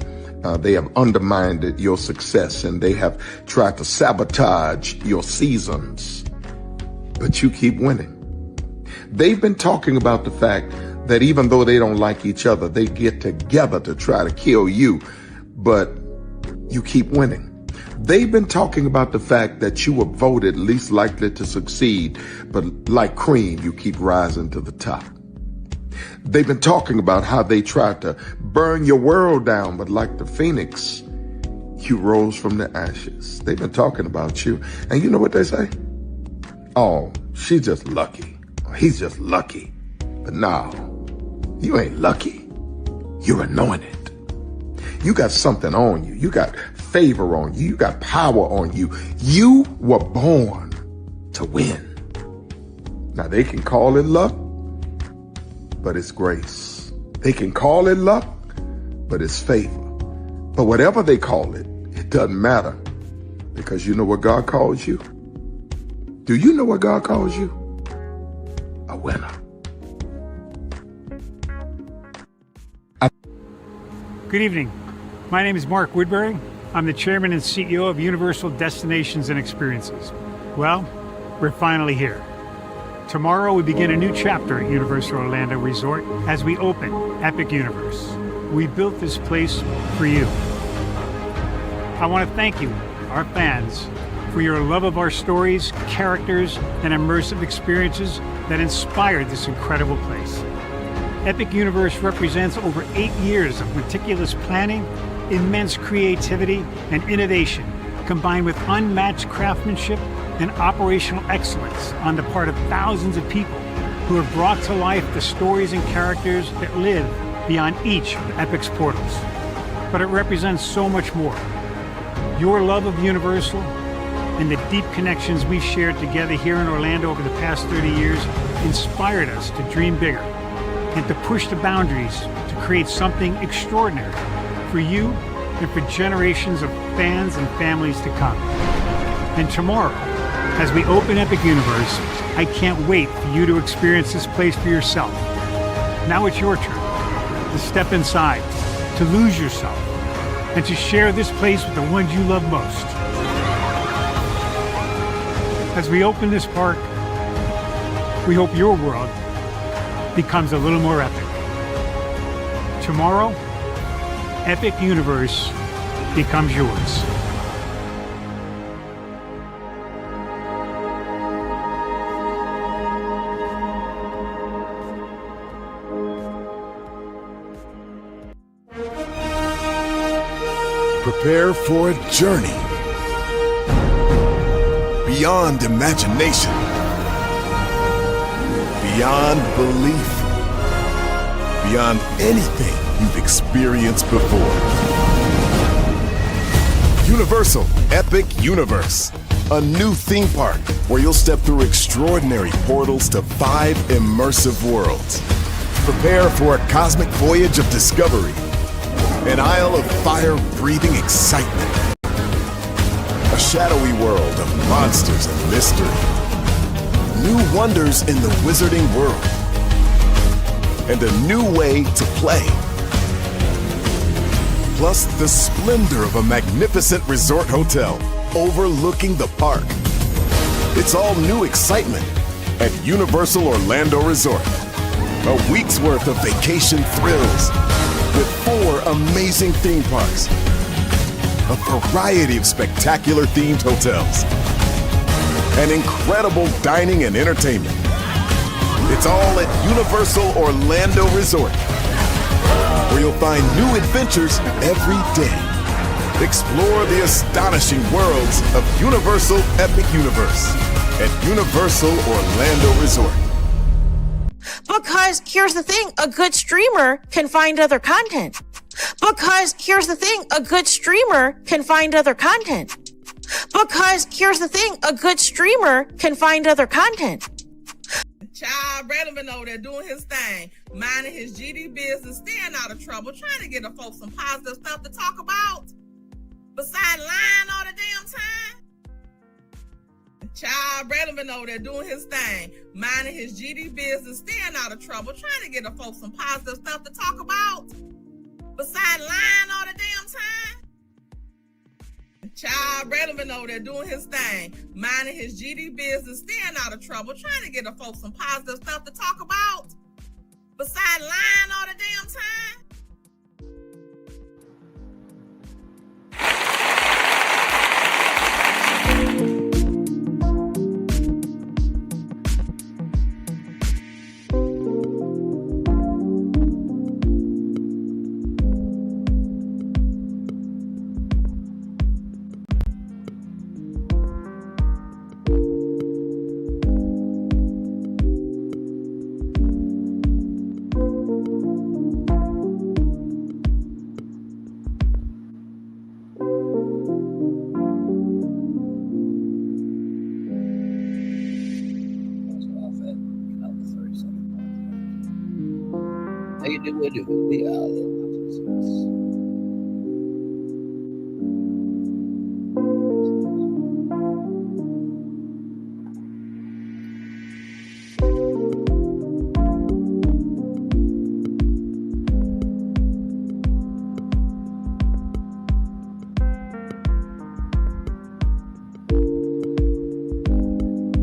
they have undermined your success, and they have tried to sabotage your seasons, but you keep winning. They've been talking about the fact that even though they don't like each other, they get together to try to kill you, but you keep winning. They've been talking about the fact that you were voted least likely to succeed, but like cream, you keep rising to the top. They've been talking about how they tried to burn your world down, but like the phoenix, you rose from the ashes. They've been talking about you, and you know what they say? Oh, she's just lucky. He's just lucky. But no, you ain't lucky. You're anointed. You got something on you. You got favor on you. You got power on you. You were born to win. Now, they can call it luck, but it's grace. They can call it luck, but it's favor. But whatever they call it, it doesn't matter, because you know what God calls you? Do you know what God calls you? A winner. Good evening. My name is Mark Woodbury. I'm the chairman and CEO of Universal Destinations and Experiences. Well, we're finally here. Tomorrow we begin a new chapter at Universal Orlando Resort as we open Epic Universe. We built this place for you. I want to thank you, our fans, for your love of our stories, characters, and immersive experiences that inspired this incredible place. Epic Universe represents over 8 years of meticulous planning, immense creativity, and innovation, combined with unmatched craftsmanship and operational excellence on the part of thousands of people who have brought to life the stories and characters that live beyond each of Epic's portals. But it represents so much more. Your love of Universal and the deep connections we've shared together here in Orlando over the past 30 years inspired us to dream bigger and to push the boundaries to create something extraordinary for you and for generations of fans and families to come. And tomorrow, as we open Epic Universe, I can't wait for you to experience this place for yourself. Now it's your turn to step inside, to lose yourself, and to share this place with the ones you love most. As we open this park, we hope your world becomes a little more epic. Tomorrow, Epic Universe becomes yours. Prepare for a journey beyond imagination, beyond belief, beyond anything you've experienced before. Universal Epic Universe, a new theme park where you'll step through extraordinary portals to 5 immersive worlds. Prepare for a cosmic voyage of discovery, an isle of fire-breathing excitement, a shadowy world of monsters and mystery, new wonders in the wizarding world, and a new way to play. Plus the splendor of a magnificent resort hotel overlooking the park. It's all new excitement at Universal Orlando Resort. A week's worth of vacation thrills with 4 amazing theme parks, a variety of spectacular themed hotels, and incredible dining and entertainment. It's all at Universal Orlando Resort, where you'll find new adventures every day. Explore the astonishing worlds of Universal Epic Universe at Universal Orlando Resort. Because here's the thing, a good streamer can find other content. Because here's the thing, a good streamer can find other content. Because here's the thing, a good streamer can find other content. Child, Braylon been over there doing his thing, minding his GD business, staying out of trouble, trying to get the folks some positive stuff to talk about. Besides lying all the damn time. Child, Braylon been over there doing his thing, minding his GD business, staying out of trouble, trying to get the folks some positive stuff to talk about. Besides lying all the damn time. Child, Braylon been over there doing his thing, minding his GD business, staying out of trouble, trying to get the folks some positive stuff to talk about. Besides lying all the damn time. How you do it?